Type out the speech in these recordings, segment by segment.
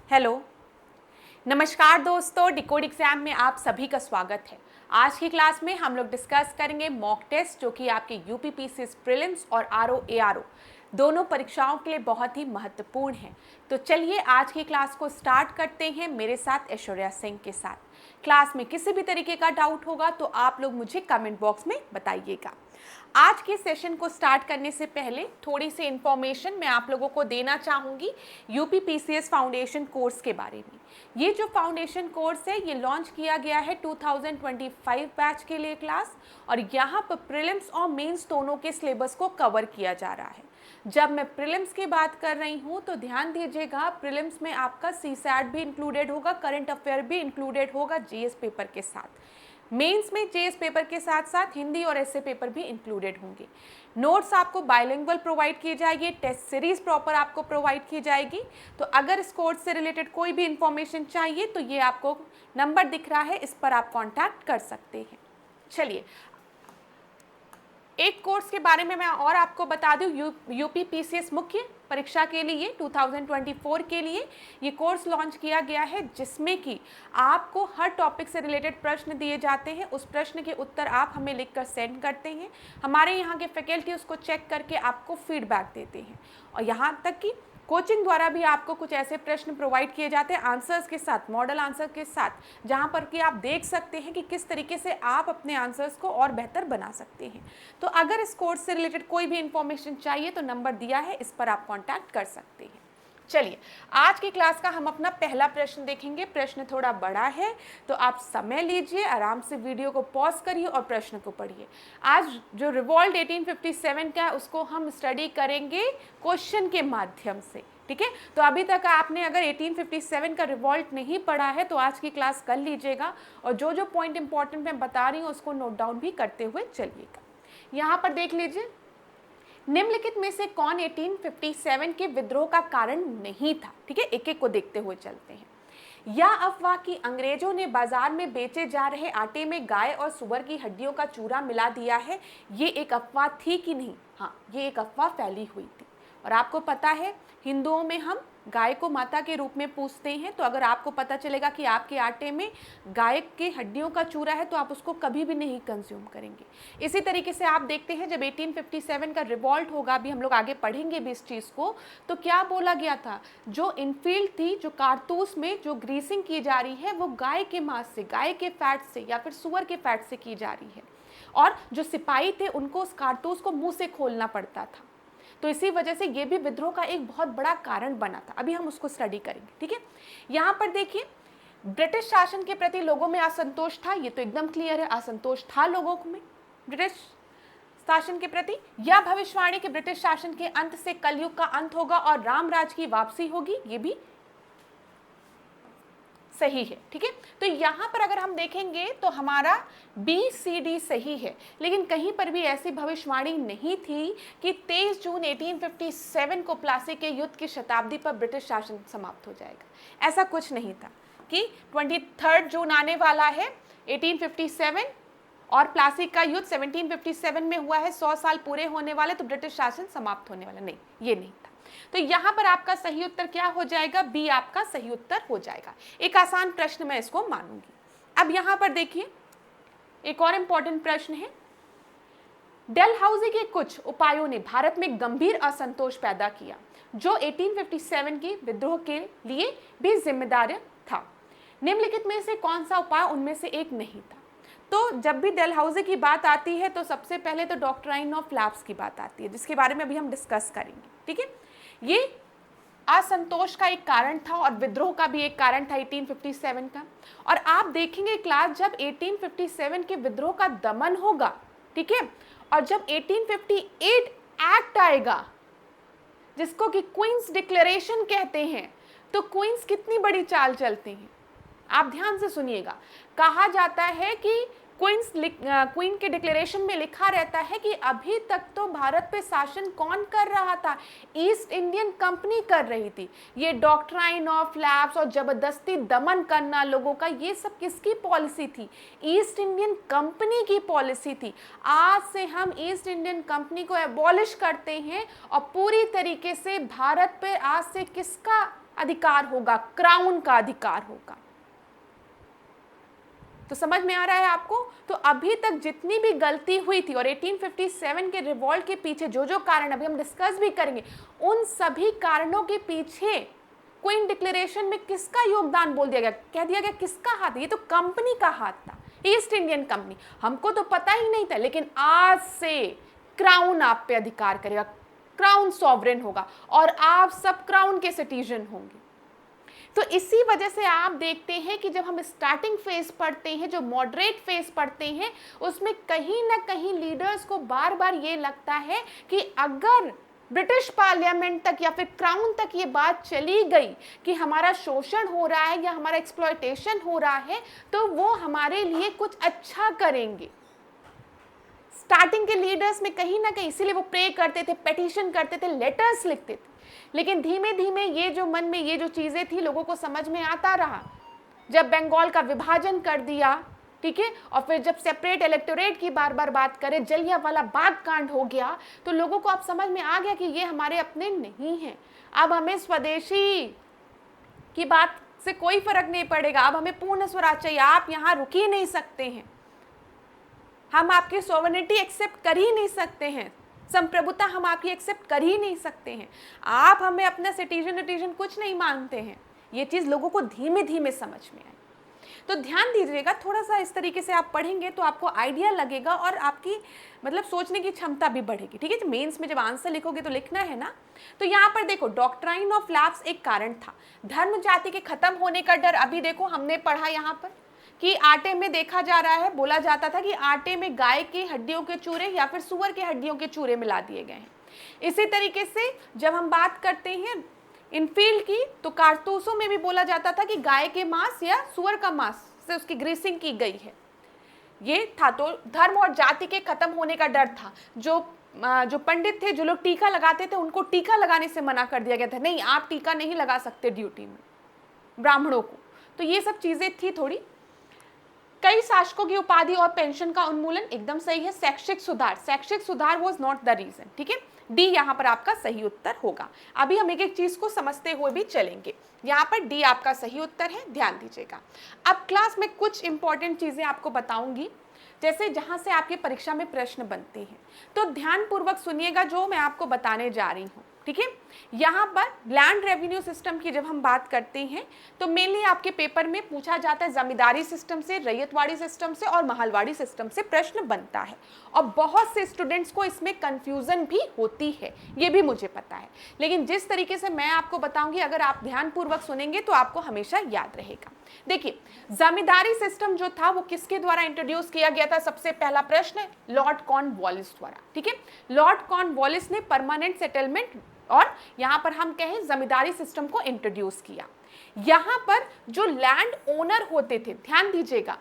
Hello, नमस्कार दोस्तों, decode exam में आप सभी का स्वागत है। आज की क्लास में हम लोग डिस्कस करेंगे मॉक टेस्ट जो कि आपके यूपीपीसीएस प्रीलिम्स और आरओ एआरओ दोनों परीक्षाओं के लिए बहुत ही महत्वपूर्ण है। तो चलिए आज की क्लास को स्टार्ट करते हैं मेरे साथ ऐश्वर्या सिंह के साथ। क्लास में किसी भी तरीके का डाउट होगा तो आप लोग मुझे कमेंट बॉक्स में बताइएगा। आज के सेशन को स्टार्ट करने से पहले थोड़ी सी इन्फॉर्मेशन मैं आप लोगों को देना चाहूँगी यूपीपीसीएस फाउंडेशन कोर्स के बारे में। ये जो फाउंडेशन कोर्स है ये लॉन्च किया गया है 2025 बैच के लिए क्लास, और यहाँ पर प्रीलिम्स और मेंस दोनों के सिलेबस को कवर किया जा रहा है। जब मैं प्रीलिम्स की बात कर रही हूँ तो ध्यान दीजिएगा, प्रीलिम्स में आपका सीसैट भी इंक्लूडेड होगा, करंट अफेयर भी इंक्लूडेड होगा जीएस पेपर के साथ। मेंस में जीएस पेपर के साथ साथ हिंदी और एसए पेपर भी इंक्लूडेड होंगे। नोट्स आपको बाइलिंगुअल प्रोवाइड की जाएगी, टेस्ट सीरीज प्रॉपर आपको प्रोवाइड की जाएगी। तो अगर इस कोर्स से रिलेटेड कोई भी इंफॉर्मेशन चाहिए तो ये आपको नंबर दिख रहा है, इस पर आप कॉन्टैक्ट कर सकते हैं। चलिए एक कोर्स के बारे में मैं और आपको बता दूं, यूपीपीसीएस मुख्य परीक्षा के लिए 2024 के लिए ये कोर्स लॉन्च किया गया है, जिसमें कि आपको हर टॉपिक से रिलेटेड प्रश्न दिए जाते हैं। उस प्रश्न के उत्तर आप हमें लिखकर सेंड करते हैं, हमारे यहाँ के फैकल्टी उसको चेक करके आपको फीडबैक देते हैं। और यहाँ तक कि कोचिंग द्वारा भी आपको कुछ ऐसे प्रश्न प्रोवाइड किए जाते हैं आंसर्स के साथ, मॉडल आंसर के साथ, जहाँ पर कि आप देख सकते हैं कि किस तरीके से आप अपने आंसर्स को और बेहतर बना सकते हैं। तो अगर इस कोर्स से रिलेटेड कोई भी इंफॉर्मेशन चाहिए तो नंबर दिया है, इस पर आप कॉन्टैक्ट कर सकते हैं। चलिए आज की क्लास का हम अपना पहला प्रश्न देखेंगे। प्रश्न थोड़ा बड़ा है तो आप समय लीजिए, आराम से वीडियो को पॉज करिए और प्रश्न को पढ़िए। आज जो रिवॉल्ट 1857 का है उसको हम स्टडी करेंगे क्वेश्चन के माध्यम से, ठीक है। तो अभी तक आपने अगर 1857 का रिवॉल्ट नहीं पढ़ा है तो आज की क्लास कर लीजिएगा, और जो जो पॉइंट इंपॉर्टेंट मैं बता रही हूँ उसको नोट डाउन भी करते हुए चलिएगा। यहाँ पर देख लीजिए, निम्नलिखित में से कौन 1857 के विद्रोह का कारण नहीं था, ठीक है। एक एक को देखते हुए चलते हैं। यह अफवाह कि अंग्रेजों ने बाजार में बेचे जा रहे आटे में गाय और सुअर की हड्डियों का चूरा मिला दिया है, ये एक अफवाह थी कि नहीं? हाँ, ये एक अफवाह फैली हुई थी। और आपको पता है हिंदुओं में हम गाय को माता के रूप में पूजते हैं, तो अगर आपको पता चलेगा कि आपके आटे में गाय के हड्डियों का चूरा है तो आप उसको कभी भी नहीं कंज्यूम करेंगे। इसी तरीके से आप देखते हैं जब 1857 का रिवॉल्ट होगा, अभी हम लोग आगे पढ़ेंगे भी इस चीज़ को, तो क्या बोला गया था, जो इनफील्ड थी, जो कारतूस में जो ग्रीसिंग की जा रही है वो गाय के मांस से, गाय के फैट से या फिर सुअर के फैट से की जा रही है, और जो सिपाही थे उनको उस कारतूस को मुँह से खोलना पड़ता था। तो इसी वजह से ये भी विद्रोह का एक बहुत बड़ा कारण बना था। अभी हम उसको स्टडी करेंगे, ठीक है। यहाँ पर देखिए, ब्रिटिश शासन के प्रति लोगों में असंतोष था, ये तो एकदम क्लियर है, असंतोष था लोगों में ब्रिटिश शासन के प्रति। यह भविष्यवाणी कि ब्रिटिश शासन के अंत से कलयुग का अंत होगा और रामराज की वापसी होगी, ये भी सही है, ठीक है। तो यहाँ पर अगर हम देखेंगे तो हमारा BCD सही है, लेकिन कहीं पर भी ऐसी भविष्यवाणी नहीं थी कि 23 जून 1857 को प्लासी के युद्ध की शताब्दी पर ब्रिटिश शासन समाप्त हो जाएगा। ऐसा कुछ नहीं था कि 23 जून आने वाला है 1857 और प्लासी का युद्ध 1757 में हुआ है, 100 साल पूरे होने वाले तो ब्रिटिश शासन समाप्त होने वाला, नहीं, ये नहीं था। तो यहाँ पर आपका सही उत्तर क्या हो जाएगा? बी आपका सही उत्तर हो जाएगा। एक आसान प्रश्न मैं इसको मानूंगी। अब यहाँ पर देखिए एक और इंपॉर्टेंट प्रश्न है, डलहौजी के कुछ उपायों ने भारत में गंभीर असंतोष पैदा किया जो 1857 की विद्रोह के लिए भी जिम्मेदार था। निम्नलिखित में से कौन सा उपाय उनमें से एक नहीं था? तो जब भी डलहौजी की बात आती है तो सबसे पहले तो डॉक्ट्राइन ऑफ लैप्स की बात आती है, जिसके बारे में अभी हम डिस्कस करेंगे, ठीक है। ये असंतोष का एक कारण था और विद्रोह का भी एक कारण था 1857 का। और आप देखेंगे क्लास, जब 1857 के विद्रोह का दमन होगा, ठीक है, और जब 1858 एक्ट आएगा जिसको कि क्वींस डिक्लेरेशन कहते हैं, तो क्वींस कितनी बड़ी चाल चलती हैं, आप ध्यान से सुनिएगा। कहा जाता है कि क्वीन के डिक्लेरेशन में लिखा रहता है कि अभी तक तो भारत पे शासन कौन कर रहा था? ईस्ट इंडियन कंपनी कर रही थी। ये डॉक्ट्राइन ऑफ लैप्स और जबरदस्ती दमन करना लोगों का, ये सब किसकी पॉलिसी थी? ईस्ट इंडियन कंपनी की पॉलिसी थी। आज से हम ईस्ट इंडियन कंपनी को एबॉलिश करते हैं और पूरी तरीके से भारत पे आज से किसका अधिकार होगा, क्राउन का अधिकार होगा। तो समझ में आ रहा है आपको? तो अभी तक जितनी भी गलती हुई थी और 1857 के रिवॉल्ट के पीछे जो जो कारण अभी हम डिस्कस भी करेंगे, उन सभी कारणों के पीछे क्वीन डिक्लेरेशन में किसका योगदान बोल दिया गया, कह दिया गया किसका हाथ? ये तो कंपनी का हाथ था, ईस्ट इंडियन कंपनी। हमको तो पता ही नहीं था, लेकिन आज से क्राउन आप पे अधिकार करेगा, क्राउन सॉवरेन होगा और आप सब क्राउन के सिटीजन होंगे। तो इसी वजह से आप देखते हैं कि जब हम स्टार्टिंग फेज पढ़ते हैं, जो मॉडरेट फेज पढ़ते हैं, उसमें कहीं ना कहीं लीडर्स को बार बार ये लगता है कि अगर ब्रिटिश पार्लियामेंट तक या फिर क्राउन तक ये बात चली गई कि हमारा शोषण हो रहा है या हमारा एक्सप्लॉयटेशन हो रहा है, तो वो हमारे लिए कुछ अच्छा करेंगे। स्टार्टिंग के लीडर्स में कहीं ना कहीं इसीलिए वो प्रे करते थे, पेटिशन करते थे, लेटर्स लिखते थे। लेकिन धीमे धीमे ये जो मन में ये जो चीज़ें थी लोगों को समझ में आता रहा। जब बंगाल का विभाजन कर दिया, ठीक है, और फिर जब सेपरेट इलेक्टोरेट की बार बार बात करें, जलियांवाला बाग कांड हो गया, तो लोगों को अब समझ में आ गया कि ये हमारे अपने नहीं हैं। अब हमें स्वदेशी की बात से कोई फर्क नहीं पड़ेगा, अब हमें पूर्ण स्वराज चाहिए, आप यहाँ रुक ही नहीं सकते हैं, हम आपकी सॉवरेनिटी एक्सेप्ट कर ही नहीं सकते हैं, संप्रभुता हम आपकी एक्सेप्ट कर ही नहीं सकते हैं, आप हमें अपना सिटीजन कुछ नहीं मानते हैं। ये चीज़ लोगों को धीमे धीमे समझ में आई। तो ध्यान दीजिएगा, थोड़ा सा इस तरीके से आप पढ़ेंगे तो आपको आइडिया लगेगा और आपकी मतलब सोचने की क्षमता भी बढ़ेगी। ठीक है, तो मेंस में जब आंसर लिखोगे तो लिखना है ना। तो यहाँ पर देखो, डॉक्ट्राइन ऑफ लैप्स एक कारण था, धर्म जाति के खत्म होने का डर। अभी देखो हमने पढ़ा यहाँ पर कि आटे में देखा जा रहा है, बोला जाता था कि आटे में गाय की हड्डियों के चूरे या फिर सुअर के हड्डियों के चूरे मिला दिए गए हैं। इसी तरीके से जब हम बात करते हैं इनफील्ड की, तो कारतूसों में भी बोला जाता था कि गाय के मांस या सुअर का मांस से उसकी ग्रीसिंग की गई है। ये था, तो धर्म और जाति के खत्म होने का डर था। जो पंडित थे, जो लोग टीका लगाते थे, उनको टीका लगाने से मना कर दिया गया था, नहीं आप टीका नहीं लगा सकते ड्यूटी में ब्राह्मणों को। तो ये सब चीजें थी थोड़ी। कई शासकों की उपाधि और पेंशन का उन्मूलन, एकदम सही है। शैक्षिक सुधार वाज नॉट द रीजन। ठीक है, डी यहाँ पर आपका सही उत्तर होगा। अभी हम एक एक चीज को समझते हुए भी चलेंगे। यहाँ पर डी आपका सही उत्तर है, ध्यान दीजिएगा। अब क्लास में कुछ इंपॉर्टेंट चीजें आपको बताऊंगी, जैसे जहां से आपकी परीक्षा में प्रश्न बनते हैं, तो ध्यान पूर्वक सुनिएगा जो मैं आपको बताने जा रही हूँ। ठीक है, यहाँ पर लैंड रेवेन्यू सिस्टम की जब हम बात करते हैं तो मेनली आपके पेपर में पूछा जाता है जमींदारी सिस्टम से, रैयतवाड़ी सिस्टम से और महलवाड़ी सिस्टम से प्रश्न बनता है। और बहुत से स्टूडेंट्स को इसमें कंफ्यूजन भी होती है, ये भी मुझे पता है, लेकिन जिस तरीके से मैं आपको बताऊंगी, अगर आप ध्यानपूर्वक सुनेंगे तो आपको हमेशा याद रहेगा। देखिए, जमींदारी सिस्टम जो था वो किसके द्वारा इंट्रोड्यूस किया गया था? सबसे पहला प्रश्न, लॉर्ड कॉर्नवालिस द्वारा। ठीक है, लॉर्ड कॉर्नवालिस ने परमानेंट सेटलमेंट और यहां पर हम कहें जमींदारी सिस्टम को इंट्रोड्यूस किया। यहां पर जो लैंड ओनर होते थे, ध्यान दीजिएगा,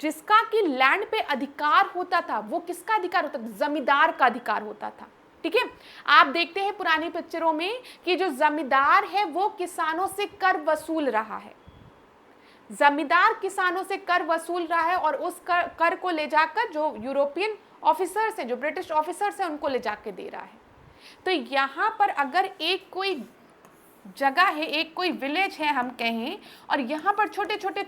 जिसका कि लैंड पे अधिकार होता था, वो किसका अधिकार होता था? जमींदार का अधिकार होता था। ठीक है, आप देखते हैं पुरानी पिक्चरों में कि जो जमींदार है वो किसानों से कर वसूल रहा है, जमींदार किसानों से कर वसूल रहा है और उस कर को ले जाकर जो यूरोपियन ऑफिसर्स हैं, जो ब्रिटिश ऑफिसर्स हैं, उनको ले जाके दे रहा है। तो यहाँ पर अगर एक कोई जगह है, एक कोई विलेज है हम कहें, और यहाँ पर छोटे छोटे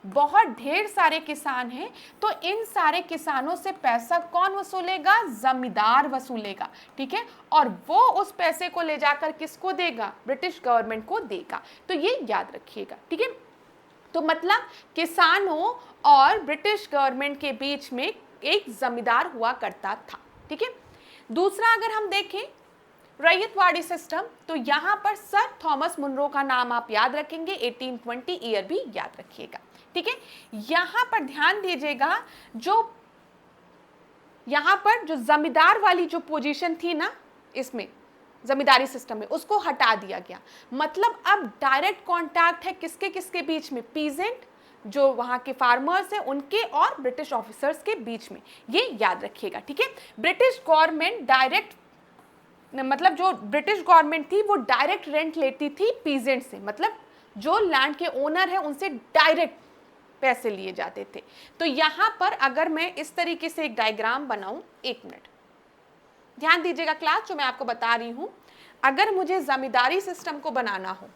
बहुत ढेर सारे किसान हैं, तो इन सारे किसानों से पैसा कौन वसूलेगा? जमींदार वसूलेगा। ठीक है, और वो उस पैसे को ले जाकर किसको देगा? ब्रिटिश गवर्नमेंट को देगा। तो ये याद रखिएगा। ठीक है, तो मतलब किसानों और ब्रिटिश गवर्नमेंट के बीच में एक जमींदार हुआ करता था। ठीक है, दूसरा अगर हम देखें रैयतवाड़ी सिस्टम, तो यहां पर सर थॉमस मुनरो का नाम आप याद रखेंगे, 1820 ईयर भी याद रखिएगा। ठीक है, यहां पर ध्यान दीजिएगा, जो यहां पर जो जमींदार वाली जो पोजीशन थी ना, इसमें जमींदारी सिस्टम में, उसको हटा दिया गया। मतलब अब डायरेक्ट कॉन्टैक्ट है किसके किसके बीच में? पीजेंट, जो वहां के फार्मर्स हैं, उनके और ब्रिटिश ऑफिसर्स के बीच में। ये याद रखिएगा। ठीक है, ब्रिटिश गवर्नमेंट डायरेक्ट, मतलब जो ब्रिटिश गवर्नमेंट थी वो डायरेक्ट रेंट लेती थी पीजेंट से, मतलब जो लैंड के ओनर है उनसे डायरेक्ट पैसे लिए जाते थे। तो यहां पर अगर मैं इस तरीके से एक डायग्राम बनाऊं, एक मिनट ध्यान दीजिएगा क्लास, जो मैं आपको बता रही हूं। अगर मुझे जमींदारी सिस्टम को बनाना हो,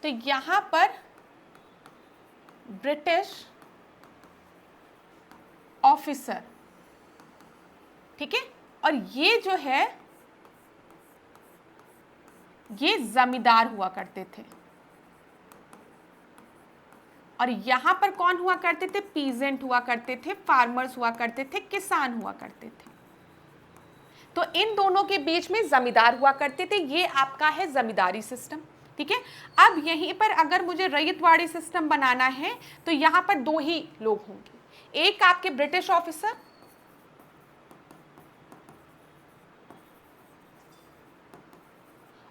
तो यहां पर ब्रिटिश ऑफिसर, ठीक है, और ये जो है ये जमींदार हुआ करते थे, और यहां पर कौन हुआ करते थे? पीजेंट हुआ करते थे, फार्मर्स हुआ करते थे, किसान हुआ करते थे। तो इन दोनों के बीच में जमींदार हुआ करते थे। ये आपका है जमींदारी सिस्टम, ठीक है। अब यहीं पर अगर मुझे रैयतवाड़ी सिस्टम बनाना है तो यहां पर दो ही लोग होंगे, एक आपके ब्रिटिश ऑफिसर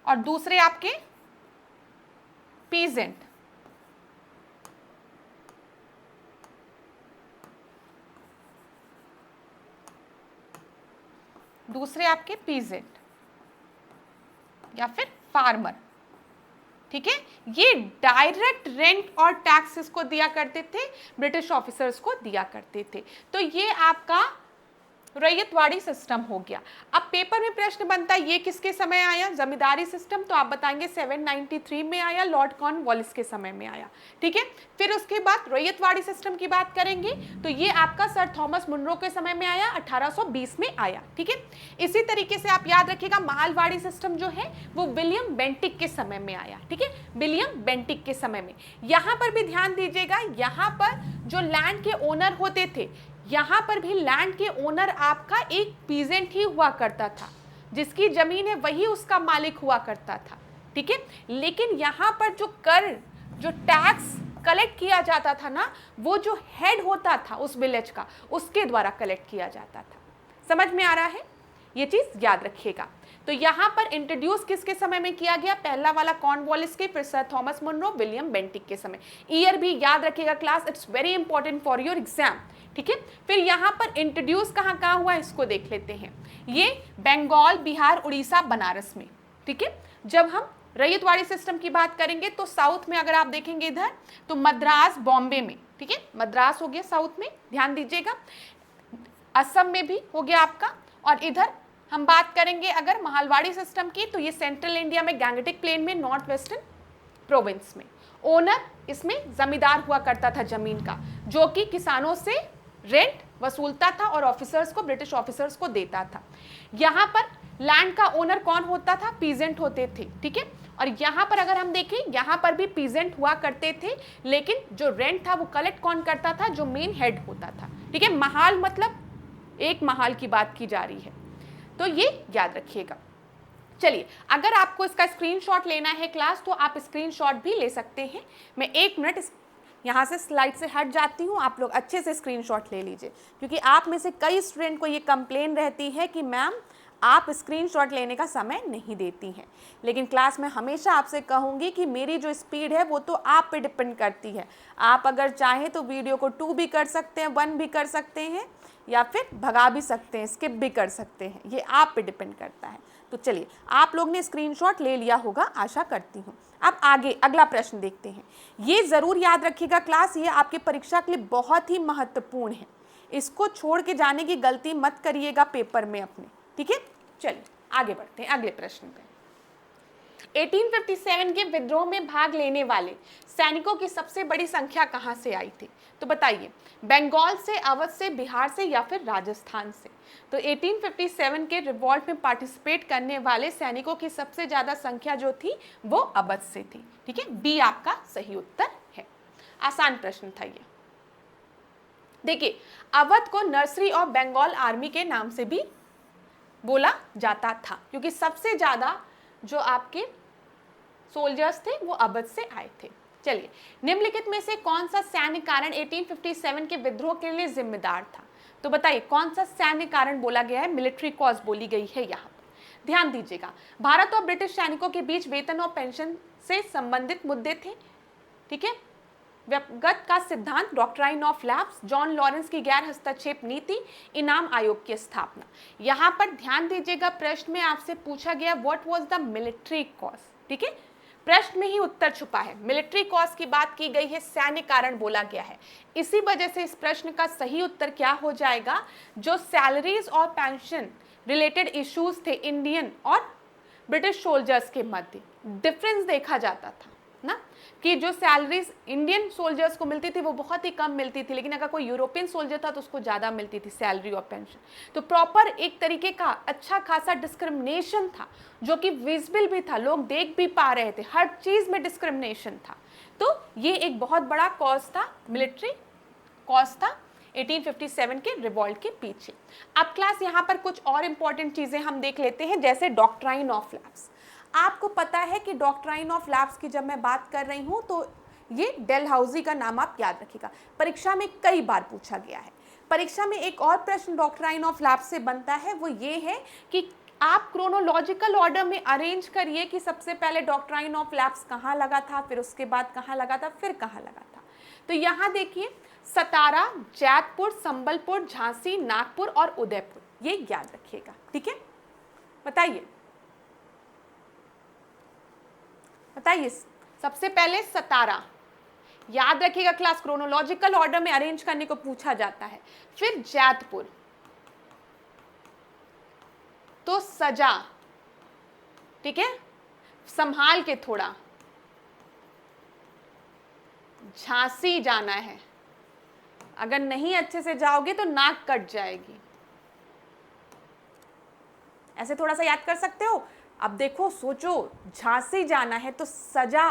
और दूसरे आपके पीजेंट। दूसरे आपके पीजेंट या फिर फार्मर, ठीक है। ये डायरेक्ट रेंट और टैक्सेस को दिया करते थे, ब्रिटिश ऑफिसर्स को दिया करते थे। तो ये आपका रैयतवाड़ी सिस्टम हो गया। अब पेपर में प्रश्न बनता है ये किसके समय आया? जमींदारी सिस्टम, तो आप बताएंगे 793 में आया, लॉर्ड कॉर्नवालिस के समय में आया, ठीक है। फिर उसके बाद रैयतवाड़ी सिस्टम की बात करेंगे तो ये आपका सर थॉमस मुनरो के समय में आया, 1820 में आया, ठीक है। इसी तरीके से आप याद रखिएगा मालवाड़ी सिस्टम जो है वो विलियम बेंटिक के समय में आया, ठीक है, विलियम बेंटिक के समय में। यहां पर भी ध्यान दीजिएगा, यहां पर जो लैंड के ओनर होते थे, यहां पर भी लैंड के ओनर आपका एक पीजेंट ही हुआ करता था, जिसकी जमीन है वही उसका मालिक हुआ करता था, ठीक है। लेकिन यहां पर जो कर, जो टैक्स कलेक्ट किया जाता था ना, वो जो हेड होता था उस विलेज का, उसके द्वारा कलेक्ट किया जाता था। समझ में आ रहा है? ये चीज याद रखिएगा। तो यहां पर इंट्रोड्यूस किसके समय में किया गया? पहला वाला कॉर्नवालिस के, फिर sir Thomas Munro, William Bentinck के समय। ईयर भी याद रखिएगा class, it's very important for your exam, ठीक है। फिर यहां पर इंट्रोड्यूस कहां हुआ इसको देख लेते हैं। ये बंगाल, बिहार, उड़ीसा, बनारस में, ठीक है। जब हम रैयतवाड़ी सिस्टम की बात करेंगे तो साउथ में अगर आप देखेंगे इधर तो मद्रास, बॉम्बे में, ठीक है, मद्रास हो गया साउथ में, ध्यान दीजिएगा। असम में भी हो गया आपका, और इधर हम बात करेंगे अगर मालवाड़ी सिस्टम की तो ये सेंट्रल इंडिया में गैंगेटिक प्लेन में, नॉर्थ वेस्टर्न प्रोविंस में। ओनर इसमें जमींदार हुआ करता था जमीन का, जो कि किसानों से रेंट वसूलता था और ऑफिसर्स को, ब्रिटिश ऑफिसर्स को देता था। यहां पर लैंड का ओनर कौन होता था? पीजेंट होते थे, ठीक है। और यहां पर अगर हम देखें, यहां पर भी पीजेंट हुआ करते थे, लेकिन जो रेंट था वो कलेक्ट कौन करता था? जो मेन हेड होता था, ठीक है। महाल मतलब एक महाल की बात की जा रही है, तो ये याद रखिएगा। चलिए, अगर आपको इसका स्क्रीनशॉट लेना है क्लास तो आप स्क्रीनशॉट भी ले सकते हैं। मैं 1 मिनट यहाँ से स्लाइड से हट जाती हूँ, आप लोग अच्छे से स्क्रीनशॉट ले लीजिए, क्योंकि आप में से कई स्टूडेंट को ये कंप्लेन रहती है कि मैम आप स्क्रीनशॉट लेने का समय नहीं देती हैं। लेकिन क्लास में हमेशा आपसे कहूँगी कि मेरी जो स्पीड है वो तो आप पे डिपेंड करती है। आप अगर चाहें तो वीडियो को 2 भी कर सकते हैं, 1 भी कर सकते हैं, या फिर भगा भी सकते हैं, स्किप भी कर सकते हैं, ये आप पे डिपेंड करता है। तो चलिए, आप लोग ने स्क्रीनशॉट ले लिया होगा, आशा करती हूँ। अब आगे अगला प्रश्न देखते हैं। ये ज़रूर याद रखिएगा क्लास, ये आपके परीक्षा के लिए बहुत ही महत्वपूर्ण है, इसको छोड़ के जाने की गलती मत करिएगा पेपर में अपने, ठीक है। चलिए आगे बढ़ते हैं अगले प्रश्न पे। 1857 के विद्रोह में भाग लेने वाले सैनिकों की सबसे बड़ी संख्या कहां से आई थी? तो बताइए, बंगाल से, अवध से, बिहार से या फिर राजस्थान से? तो 1857 के रिवॉल्ट में पार्टिसिपेट करने वाले सैनिकों की सबसे ज्यादा संख्या जो थी वो अवध से थी, ठीक है। बी आपका सही उत्तर है। आसान प्रश्न था ये। देखिए, अवध को नर्सरी ऑफ बंगाल आर्मी के नाम से भी बोला जाता था, क्योंकि सबसे ज्यादा जो आपके सोल्जर्स थे वो अवध से आए थे। चलिए, निम्नलिखित में से कौन सा सैन्य कारण 1857 के विद्रोह के लिए जिम्मेदार था? तो बताइए, कौन सा सैन्य कारण बोला गया है? मिलिट्री कॉज बोली गई है यहाँ पर। ध्यान दीजिएगा, भारत और ब्रिटिश सैनिकों के बीच वेतन और पेंशन से संबंधित मुद्दे थे, ठीक है। व्यक्तिगत का सिद्धांत, doctrine of lapse, John Lawrence की गैर हस्तक्षेप नीति, इनाम आयोग की स्थापना। यहाँ पर ध्यान दीजिएगा, प्रश्न में आपसे पूछा गया what was the military cause, ठीक है। प्रश्न में ही उत्तर छुपा है। मिलिट्री कॉज की बात की गई है, सैन्य कारण बोला गया है। इसी वजह से इस प्रश्न का सही उत्तर क्या हो जाएगा, जो सैलरीज और पेंशन रिलेटेड इश्यूज थे इंडियन और ब्रिटिश सोल्जर्स के मध्य, डिफरेंस देखा जाता था ना, कि जो सैलरीज इंडियन सोल्जर्स को मिलती थी वो बहुत ही कम मिलती थी, लेकिन अगर कोई यूरोपियन सोल्जर था तो उसको ज़्यादा मिलती थी सैलरी और पेंशन। तो प्रॉपर एक तरीके का अच्छा खासा डिस्क्रिमिनेशन था, जो कि विजिबल भी था, लोग देख भी पा रहे थे, हर चीज़ में डिस्क्रिमिनेशन था। तो ये एक बहुत बड़ा कॉज था, मिलिट्री कॉज था 1857 के रिवॉल्ट के पीछे। अब क्लास यहाँ पर कुछ और इंपॉर्टेंट चीज़ें हम देख लेते हैं, जैसे डॉक्ट्राइन ऑफ लैप्स। आपको पता है कि डॉक्ट्राइन ऑफ लैप्स की जब मैं बात कर रही हूँ तो ये डेलहाउजी का नाम आप याद रखिएगा, परीक्षा में कई बार पूछा गया है। परीक्षा में एक और प्रश्न डॉक्ट्राइन ऑफ लैप्स से बनता है, वो ये है कि आप क्रोनोलॉजिकल ऑर्डर में अरेंज करिए कि सबसे पहले डॉक्ट्राइन ऑफ लैप्स कहाँ लगा था, फिर उसके बाद कहाँ लगा था, फिर कहाँ लगा था। तो यहाँ देखिए, सतारा, जैतपुर, संबलपुर, झांसी, नागपुर और उदयपुर, ये याद रखिएगा। ठीक है, बताइए बताइए। सबसे पहले सतारा याद रखिएगा क्लास, क्रोनोलॉजिकल ऑर्डर में अरेंज करने को पूछा जाता है। फिर जैतपुर, तो सजा, ठीक है, संभाल के थोड़ा, झांसी जाना है, अगर नहीं अच्छे से जाओगे तो नाक कट जाएगी। ऐसे थोड़ा सा याद कर सकते हो। अब देखो, सोचो, झांसी जाना है तो सजा,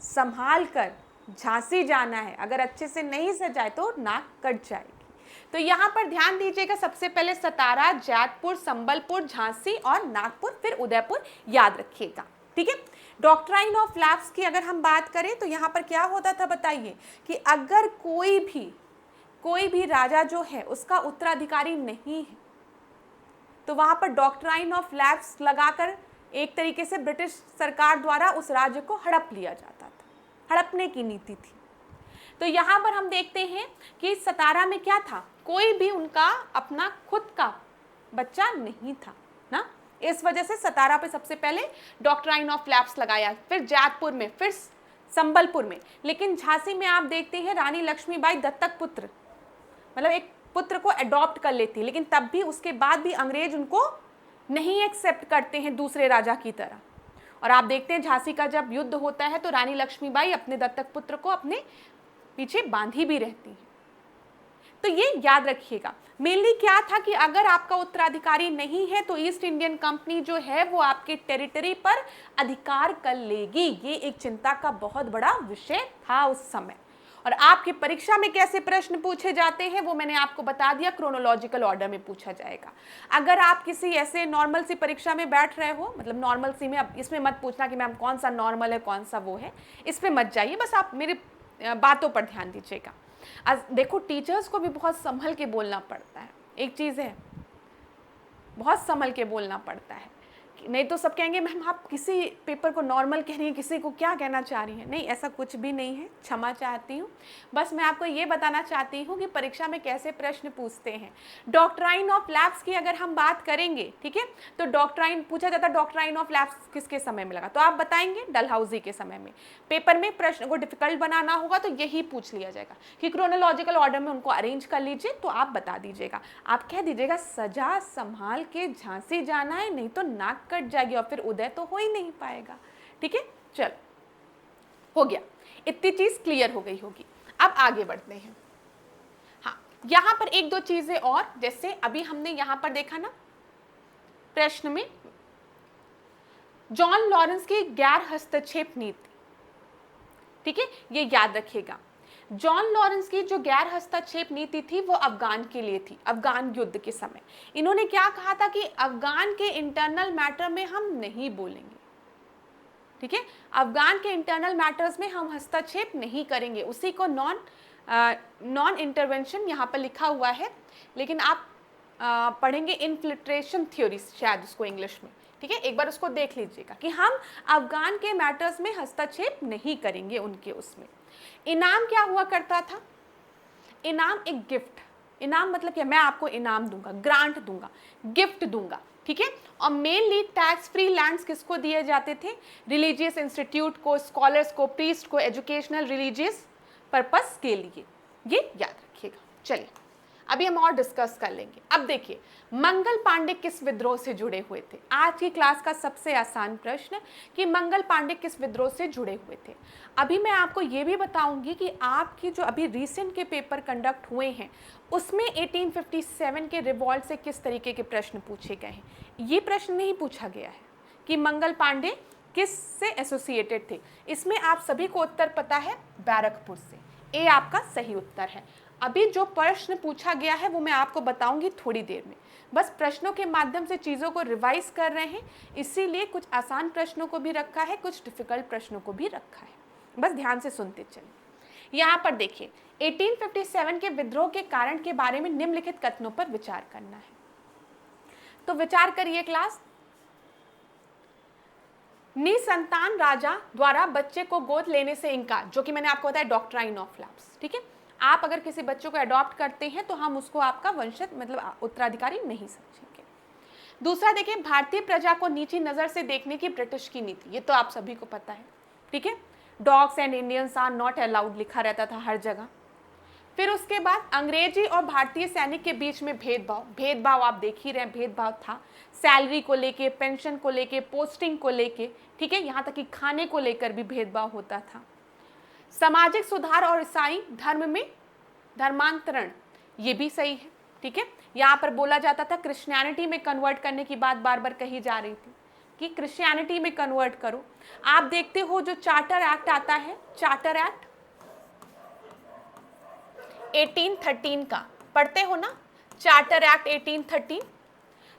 संभाल कर झांसी जाना है, अगर अच्छे से नहीं सजाए तो नाक कट जाएगी। तो यहाँ पर ध्यान दीजिएगा, सबसे पहले सतारा, जैतपुर, संबलपुर, झांसी और नागपुर, फिर उदयपुर याद रखिएगा। ठीक है, डॉक्ट्राइन ऑफ लैप्स की अगर हम बात करें तो यहाँ पर क्या होता था बताइए, कि अगर कोई भी राजा जो है उसका उत्तराधिकारी नहीं है तो वहाँ पर डॉक्ट्राइन ऑफ लैप्स लगाकर एक तरीके से ब्रिटिश सरकार द्वारा उस राज्य को हड़प लिया जाता था, हड़पने की नीति थी। तो यहाँ पर हम देखते हैं कि सतारा में क्या था, कोई भी उनका अपना खुद का बच्चा नहीं था ना, इस वजह से सतारा पे सबसे पहले डॉक्ट्राइन ऑफ लैप्स लगाया, फिर जैतपुर में, फिर संबलपुर में। लेकिन झांसी में आप देखते हैं रानी लक्ष्मीबाई दत्तक पुत्र, मतलब एक पुत्र को अडॉप्ट कर लेती है, लेकिन तब भी उसके बाद भी अंग्रेज उनको नहीं एक्सेप्ट करते हैं दूसरे राजा की तरह। और आप देखते हैं झांसी का जब युद्ध होता है तो रानी लक्ष्मीबाई अपने दत्तक पुत्र को अपने पीछे बांधी भी रहती है। तो ये याद रखिएगा, मेनली क्या था कि अगर आपका उत्तराधिकारी नहीं है तो ईस्ट इंडियन कंपनी जो है वो आपके टेरिटरी पर अधिकार कर लेगी। ये एक चिंता का बहुत बड़ा विषय था उस समय। और आपकी परीक्षा में कैसे प्रश्न पूछे जाते हैं वो मैंने आपको बता दिया, क्रोनोलॉजिकल ऑर्डर में पूछा जाएगा। अगर आप किसी ऐसे नॉर्मल सी परीक्षा में बैठ रहे हो, मतलब नॉर्मल सी में, अब इसमें मत पूछना कि मैम कौन सा नॉर्मल है कौन सा वो है, इस पर मत जाइए, बस आप मेरी बातों पर ध्यान दीजिएगा। देखो, टीचर्स को भी बहुत संभल के बोलना पड़ता है, एक चीज़ है, बहुत संभल के बोलना पड़ता है, नहीं तो सब कहेंगे मैम आप किसी पेपर को नॉर्मल कह रही हैं, किसी को क्या कहना चाह रही हैं। नहीं, ऐसा कुछ भी नहीं है, क्षमा चाहती हूँ। बस मैं आपको ये बताना चाहती हूँ कि परीक्षा में कैसे प्रश्न पूछते हैं। डॉक्ट्राइन ऑफ लैप्स की अगर हम बात करेंगे, ठीक है, तो डॉक्ट्राइन पूछा जाता है, डॉक्ट्राइन ऑफ लैप्स किसके समय में लगा, तो आप बताएंगे डलहौजी के समय में। पेपर में प्रश्न को डिफिकल्ट बनाना होगा तो यही पूछ लिया जाएगा कि क्रोनोलॉजिकल ऑर्डर में उनको अरेंज कर लीजिए, तो आप बता दीजिएगा, आप कह दीजिएगा सजा संभाल के झांसी जाना है, नहीं तो नाक कट जाएगी और फिर उदय तो हो ही नहीं पाएगा। ठीक है, चल हो गया, इतनी चीज क्लियर हो गई होगी। अब आगे बढ़ते हैं। हाँ, यहां पर एक दो चीजें और, जैसे अभी हमने यहां पर देखा ना प्रश्न में, जॉन लॉरेंस की गैर हस्तक्षेप नीति, ठीक है, ये याद रखिएगा। जॉन लॉरेंस की जो गैर हस्तक्षेप नीति थी वो अफगान के लिए थी, अफगान युद्ध के समय। इन्होंने क्या कहा था कि अफगान के इंटरनल मैटर में हम नहीं बोलेंगे, ठीक है, अफगान के इंटरनल मैटर्स में हम हस्तक्षेप नहीं करेंगे, उसी को नॉन इंटरवेंशन यहाँ पर लिखा हुआ है, लेकिन आप पढ़ेंगे इन्फिल्ट्रेशन थ्योरी शायद उसको इंग्लिश में, ठीक है, एक बार उसको देख लीजिएगा कि हम अफगान के मैटर्स में हस्तक्षेप नहीं करेंगे उनके उसमें। इनाम क्या हुआ करता था, इनाम एक गिफ्ट, इनाम मतलब क्या, मैं आपको इनाम दूंगा, ग्रांट दूंगा, गिफ्ट दूंगा, ठीक है। और मेनली टैक्स फ्री लैंड्स किसको दिए जाते थे, रिलीजियस इंस्टीट्यूट को, स्कॉलर्स को, प्रीस्ट को, एजुकेशनल रिलीजियस पर्पस के लिए, ये याद रखिएगा। चलिए अभी हम और डिस्कस कर लेंगे। अब देखिए मंगल पांडे किस विद्रोह से जुड़े हुए थे, आज की क्लास का सबसे आसान प्रश्न कि मंगल पांडे किस विद्रोह से जुड़े हुए थे। अभी मैं आपको ये भी बताऊंगी कि आपकी जो अभी रिसेंट के पेपर कंडक्ट हुए हैं उसमें 1857 के रिवॉल्ट से किस तरीके के प्रश्न पूछे गए हैं। ये प्रश्न नहीं पूछा गया है कि मंगल पांडे किस से एसोसिएटेड थे, इसमें आप सभी को उत्तर पता है, बैरकपुर से। ए आपका सही उत्तर है। अभी जो प्रश्न पूछा गया है वो मैं आपको बताऊंगी थोड़ी देर में, बस प्रश्नों के माध्यम से चीज़ों को रिवाइज कर रहे हैं, इसीलिए कुछ आसान प्रश्नों को भी रखा है, कुछ डिफिकल्ट प्रश्नों को भी रखा है, बस ध्यान से सुनते चलें। यहाँ पर देखिए 1857 के विद्रोह के कारण के बारे में निम्नलिखित कथनों पर विचार करना है, तो विचार करिए क्लास। निसंतान राजा द्वारा बच्चे को गोद लेने से इनकार, जो कि मैंने आपको बताया डॉक्ट्राइन ऑफ लैप्स, ठीक है। आप अगर किसी बच्चे को अडॉप्ट करते हैं तो हम उसको आपका वंशज मतलब उत्तराधिकारी नहीं समझेंगे। दूसरा देखिए, भारतीय प्रजा को नीची नजर से देखने की ब्रिटिश की नीति, ये तो आप सभी को पता है, ठीक है। Dogs and Indians are not allowed लिखा रहता था हर जगह। फिर उसके बाद अंग्रेजी और भारतीय सैनिक के बीच में भेदभाव आप देख ही रहे हैं, भेदभाव था सैलरी को लेके, पेंशन को लेके, पोस्टिंग को लेके, ठीक है, यहाँ तक कि खाने को लेकर भी भेदभाव होता था। सामाजिक सुधार और ईसाई धर्म में धर्मांतरण, ये भी सही है, ठीक है। यहाँ पर बोला जाता था क्रिश्चियनिटी में कन्वर्ट करने की बात बार बार कही जा रही थी कि क्रिश्चियनिटी में कन्वर्ट करो। आप देखते हो जो चार्टर एक्ट आता है, चार्टर एक्ट 1813 का पढ़ते हो ना, चार्टर एक्ट 1813।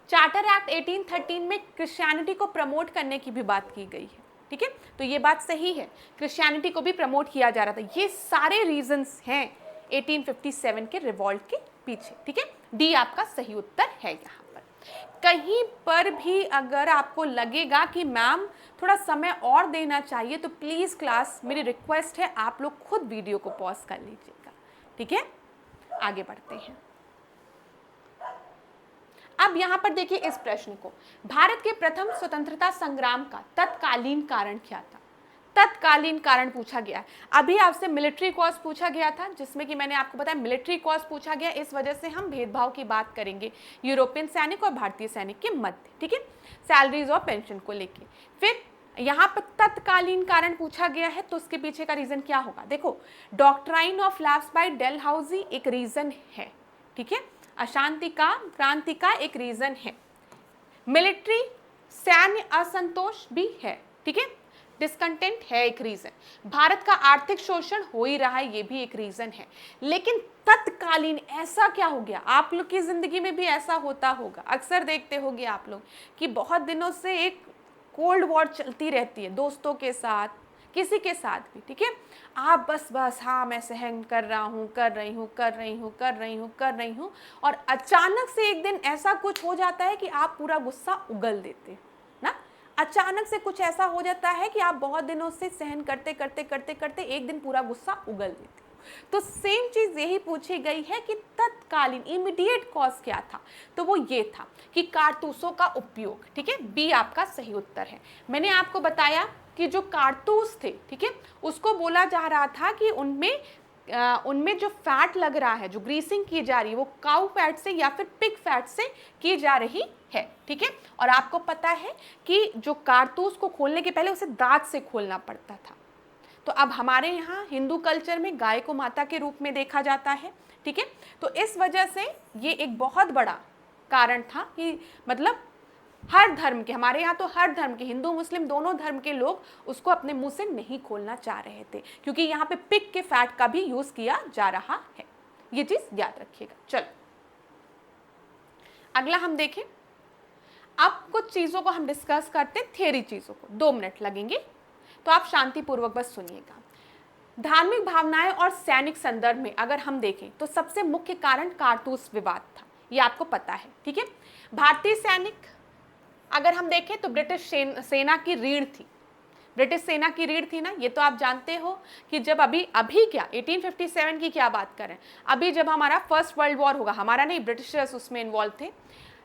चार्टर एक्ट 1813 में क्रिश्चियनिटी को प्रमोट करने की भी बात की गई है, ठीक है, तो ये बात सही है, क्रिश्चियनिटी को भी प्रमोट किया जा रहा था। ये सारे रीजंस हैं 1857 के रिवॉल्ट के पीछे, ठीक है। डी आपका सही उत्तर है। यहाँ पर कहीं पर भी अगर आपको लगेगा कि मैम थोड़ा समय और देना चाहिए तो प्लीज क्लास मेरी रिक्वेस्ट है आप लोग खुद वीडियो को पॉज कर लीजिएगा, ठीक है। आगे बढ़ते हैं। अब यहां पर देखिए इस प्रश्न को, भारत के प्रथम स्वतंत्रता संग्राम का तत्कालीन कारण क्या था। तत्कालीन कारण पूछा गया है। अभी आपसे मिलिट्री कॉज पूछा गया था, जिसमें कि मैंने आपको बताया मिलिट्री कॉज पूछा गया, इस वजह से हम भेदभाव की बात करेंगे यूरोपियन सैनिक और भारतीय सैनिक के मध्य, ठीक है, सैलरीज और पेंशन को लेके। फिर यहाँ पर तत्कालीन कारण पूछा गया है, तो उसके पीछे का रीजन क्या होगा। देखो doctrine of lapse by Dalhousie एक रीजन है, ठीक है, अशांति का, क्रांति का एक रीजन है, मिलिट्री सैन्य असंतोष भी है, ठीक है, डिस्कंटेंट है एक रीजन, भारत का आर्थिक शोषण हो ही रहा है ये भी एक रीजन है। लेकिन तत्कालीन ऐसा क्या हो गया, आप लोग की जिंदगी में भी ऐसा होता होगा, अक्सर देखते होंगे आप लोग कि बहुत दिनों से एक कोल्ड वॉर चलती रहती है दोस्तों के साथ, किसी के साथ भी, ठीक है, आप बस हाँ मैं सहन कर रहा हूँ, कर रही हूँ, और अचानक से एक दिन ऐसा कुछ हो जाता है कि आप पूरा गुस्सा उगल देते हैं ना। अचानक से कुछ ऐसा हो जाता है कि आप बहुत दिनों से सहन करते एक दिन पूरा गुस्सा उगल देते। तो सेम चीज यही पूछी गई है कि तत्कालीन इमीडिएट कॉज क्या था, तो वो ये था कि कारतूसों का उपयोग, ठीक है, बी आपका सही उत्तर है। मैंने आपको बताया कि जो कारतूस थे, ठीक है, उसको बोला जा रहा था कि उनमें जो फैट लग रहा है, जो ग्रीसिंग की जा रही है, वो काऊ फैट से या फिर पिग फैट से की जा रही है, ठीक है। और आपको पता है कि जो कारतूस को खोलने के पहले उसे दांत से खोलना पड़ता था। तो अब हमारे यहाँ हिंदू कल्चर में गाय को माता के रूप में देखा जाता है, ठीक है, तो इस वजह से ये एक बहुत बड़ा कारण था कि मतलब हर धर्म के, हमारे यहाँ तो हर धर्म के, हिंदू मुस्लिम दोनों धर्म के लोग उसको अपने मुंह से नहीं खोलना चाह रहे थे, क्योंकि यहाँ पे पिग के फैट का भी यूज किया जा रहा है, ये चीज याद रखिएगा। चलो अगला हम देखें। अब कुछ चीजों को हम डिस्कस करते हैं, थियरी चीजों को, 2 मिनट लगेंगे, तो आप शांतिपूर्वक बस सुनिएगा। धार्मिक भावनाएं और सैनिक संदर्भ में अगर हम देखें तो सबसे मुख्य कारण कारतूस विवाद था, ये आपको पता है, ठीक है। भारतीय सैनिक अगर हम देखें तो ब्रिटिश सेना की रीढ़ थी, ब्रिटिश सेना की रीढ़ थी ना, ये तो आप जानते हो कि जब अभी क्या 1857 की क्या बात करें, अभी जब हमारा फर्स्ट वर्ल्ड वॉर होगा, हमारा नहीं, ब्रिटिशर्स उसमें इन्वॉल्व थे,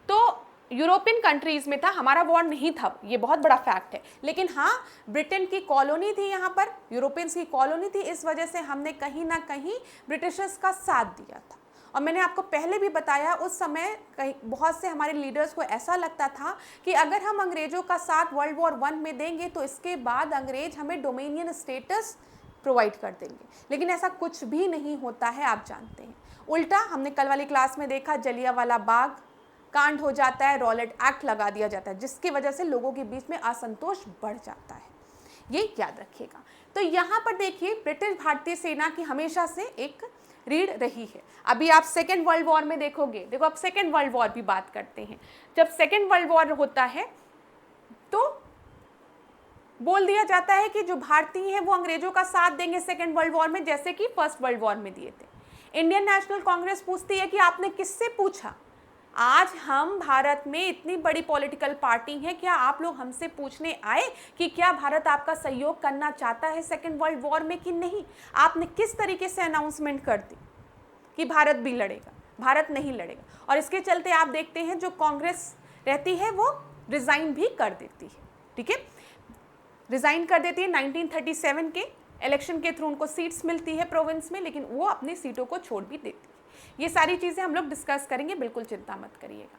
तो यूरोपियन कंट्रीज में था, हमारा वॉर नहीं था, ये बहुत बड़ा फैक्ट है। लेकिन हाँ, ब्रिटेन की कॉलोनी थी, यहाँ पर यूरोपियंस की कॉलोनी थी, इस वजह से हमने कहीं ना कहीं ब्रिटिशर्स का साथ दिया था। और मैंने आपको पहले भी बताया, उस समय कहीं बहुत से हमारे लीडर्स को ऐसा लगता था कि अगर हम अंग्रेजों का साथ वर्ल्ड वॉर 1 में देंगे तो इसके बाद अंग्रेज हमें डोमिनियन स्टेटस प्रोवाइड कर देंगे, लेकिन ऐसा कुछ भी नहीं होता है, आप जानते हैं। उल्टा हमने कल वाली क्लास में देखा, जलियांवाला बाग कांड हो जाता है, रॉलेट एक्ट लगा दिया जाता है, जिसकी वजह से लोगों के बीच में असंतोष बढ़ जाता है, ये याद रखिएगा। तो यहाँ पर देखिए, ब्रिटिश भारतीय सेना की हमेशा से एक रीढ़ रही है। अभी आप सेकेंड वर्ल्ड वॉर में देखोगे, देखो अब सेकेंड वर्ल्ड वॉर की बात करते हैं, जब सेकेंड वर्ल्ड वॉर होता है तो बोल दिया जाता है कि जो भारतीय हैं वो अंग्रेजों का साथ देंगे सेकेंड वर्ल्ड वॉर में, जैसे कि फर्स्ट वर्ल्ड वॉर में दिए थे। इंडियन नेशनल कांग्रेस पूछती है कि आपने किससे पूछा? आज हम भारत में इतनी बड़ी पॉलिटिकल पार्टी है, क्या आप लोग हमसे पूछने आए कि क्या भारत आपका सहयोग करना चाहता है सेकेंड वर्ल्ड वॉर में कि नहीं? आपने किस तरीके से अनाउंसमेंट कर दी कि भारत भी लड़ेगा? भारत नहीं लड़ेगा। और इसके चलते आप देखते हैं जो कांग्रेस रहती है वो रिजाइन भी कर देती है, ठीक है, रिजाइन कर देती है। 1937 के इलेक्शन के थ्रू उनको सीट्स मिलती है प्रोविंस में, लेकिन वो अपनी सीटों को छोड़ भी देती है। ये सारी चीज़ें हम लोग डिस्कस करेंगे, बिल्कुल चिंता मत करिएगा।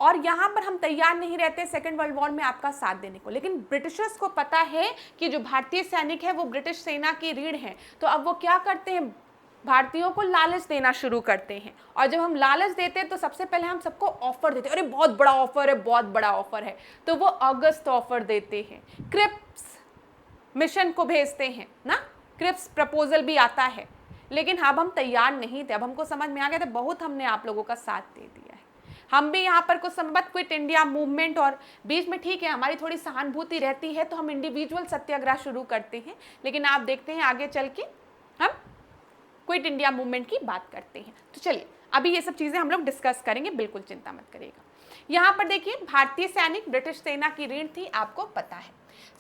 और यहाँ पर हम तैयार नहीं रहते सेकेंड वर्ल्ड वॉर में आपका साथ देने को, लेकिन ब्रिटिशर्स को पता है कि जो भारतीय सैनिक है वो ब्रिटिश सेना की रीढ़ है, तो अब वो क्या करते हैं, भारतीयों को लालच देना शुरू करते हैं। और जब हम लालच देते हैं तो सबसे पहले हम सबको ऑफर देते हैं, अरे बहुत बड़ा ऑफर है, बहुत बड़ा ऑफर है, तो वो अगस्त ऑफर देते हैं, क्रिप्स मिशन को भेजते हैं ना, क्रिप्स प्रपोजल भी आता है। लेकिन अब हम तैयार नहीं थे, अब हमको समझ में आ गया था, बहुत हमने आप लोगों का साथ दे दिया है। हम भी यहाँ पर कुछ समय बाद क्विट इंडिया मूवमेंट, और बीच में ठीक है हमारी थोड़ी सहानुभूति रहती है तो हम इंडिविजुअल सत्याग्रह शुरू करते हैं, लेकिन आप देखते हैं आगे चल के हम क्विट इंडिया मूवमेंट की बात करते हैं। तो चलिए अभी ये सब चीज़ें हम लोग डिस्कस करेंगे, बिल्कुल चिंता मत करिएगा। यहाँ पर देखिए, भारतीय सैनिक ब्रिटिश सेना की रीढ़ थी, आपको पता है।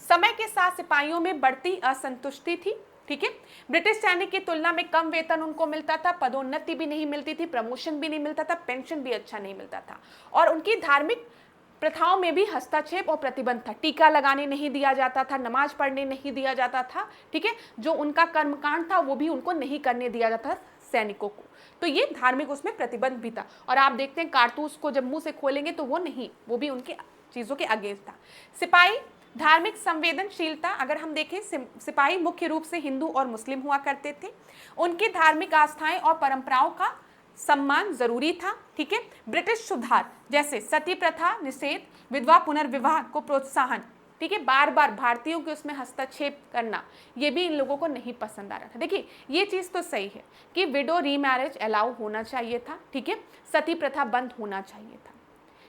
समय के साथ सिपाहियों में बढ़ती असंतुष्टि थी, ठीक है। ब्रिटिश सैनिक की तुलना में कम वेतन उनको मिलता था, पदोन्नति भी नहीं मिलती थी, प्रमोशन भी नहीं मिलता था, पेंशन भी अच्छा नहीं मिलता था, और उनकी धार्मिक प्रथाओं में भी हस्तक्षेप और प्रतिबंध था। टीका लगाने नहीं दिया जाता था, नमाज पढ़ने नहीं दिया जाता था, ठीक है। जो उनका कर्मकांड था वो भी उनको नहीं करने दिया जाता सैनिकों को, तो ये धार्मिक उसमें प्रतिबंध भी था। और आप देखते हैं कारतूस को जब मुंह से खोलेंगे तो वो नहीं, वो भी उनके चीज़ों के अगेंस्ट था। सिपाही धार्मिक संवेदनशीलता, अगर हम देखें सिपाही मुख्य रूप से हिंदू और मुस्लिम हुआ करते थे, उनकी धार्मिक आस्थाएं और परंपराओं का सम्मान जरूरी था, ठीक है। ब्रिटिश सुधार जैसे सती प्रथा निषेध, विधवा पुनर्विवाह को प्रोत्साहन, ठीक है, बार बार भारतीयों के उसमें हस्तक्षेप करना, ये भी इन लोगों को नहीं पसंद आ रहा था। देखिए ये चीज़ तो सही है कि विडो रीमैरिज अलाउ होना चाहिए था, ठीक है, सती प्रथा बंद होना चाहिए था,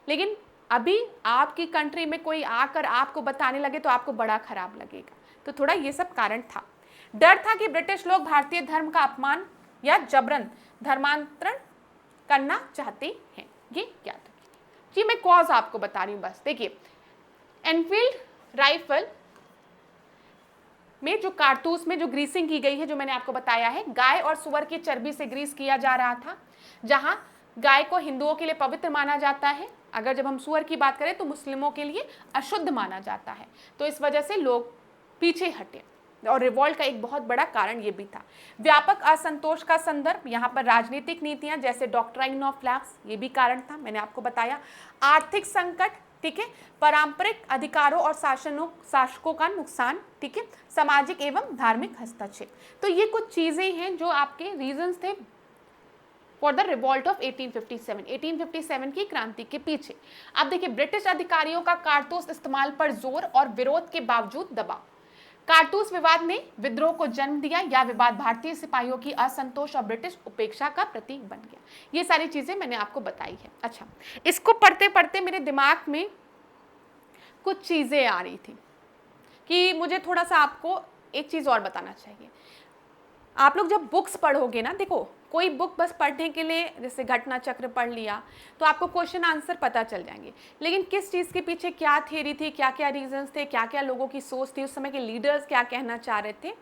लेकिन अभी आपकी कंट्री में कोई आकर आपको बताने लगे तो आपको बड़ा खराब लगेगा। तो थोड़ा ये सब कारण था। डर था कि ब्रिटिश लोग भारतीय धर्म का अपमान या जबरन धर्मांतरण करना चाहते हैं, ये क्या था जी, मैं कॉज आपको बता रही हूँ बस। देखिए एनफील्ड राइफल में जो कारतूस में जो ग्रीसिंग की गई है, जो मैंने आपको बताया है, गाय और सुअर की चर्बी से ग्रीस किया जा रहा था। जहां गाय को हिंदुओं के लिए पवित्र माना जाता है, अगर जब हम सुअर की बात करें तो मुस्लिमों के लिए अशुद्ध माना जाता है, तो इस वजह से लोग पीछे हटे, और रिवॉल्ट का एक बहुत बड़ा कारण ये भी था। व्यापक असंतोष का संदर्भ, यहाँ पर राजनीतिक नीतियां जैसे डॉक्ट्राइन ऑफ लैप्स, ये भी कारण था, मैंने आपको बताया। आर्थिक संकट, ठीक है, पारंपरिक अधिकारों और शासकों का नुकसान, ठीक है, सामाजिक एवं धार्मिक हस्तक्षेप। तो ये कुछ चीजें हैं जो आपके रीजंस थे फॉर द रिवॉल्ट ऑफ 1857 की क्रांति के पीछे। अब देखिए, ब्रिटिश अधिकारियों का कारतूस इस्तेमाल पर जोर और विरोध के बावजूद दबाव। कारतूस विवाद ने विद्रोह को जन्म दिया, या विवाद भारतीय सिपाहियों की असंतोष और ब्रिटिश उपेक्षा का प्रतीक बन गया। ये सारी चीजें मैंने आपको बताई है। अच्छा, इसको पढ़ते पढ़ते मेरे दिमाग में कुछ चीजें आ रही थी कि मुझे थोड़ा सा आपको एक चीज और बताना चाहिए। आप लोग जब बुक्स पढ़ोगे ना, देखो कोई बुक बस पढ़ने के लिए, जैसे घटना चक्र पढ़ लिया तो आपको क्वेश्चन आंसर पता चल जाएंगे, लेकिन किस चीज़ के पीछे क्या थ्योरी थी, क्या क्या रीजंस थे, क्या क्या लोगों की सोच थी, उस समय के लीडर्स क्या कहना चाह रहे थे,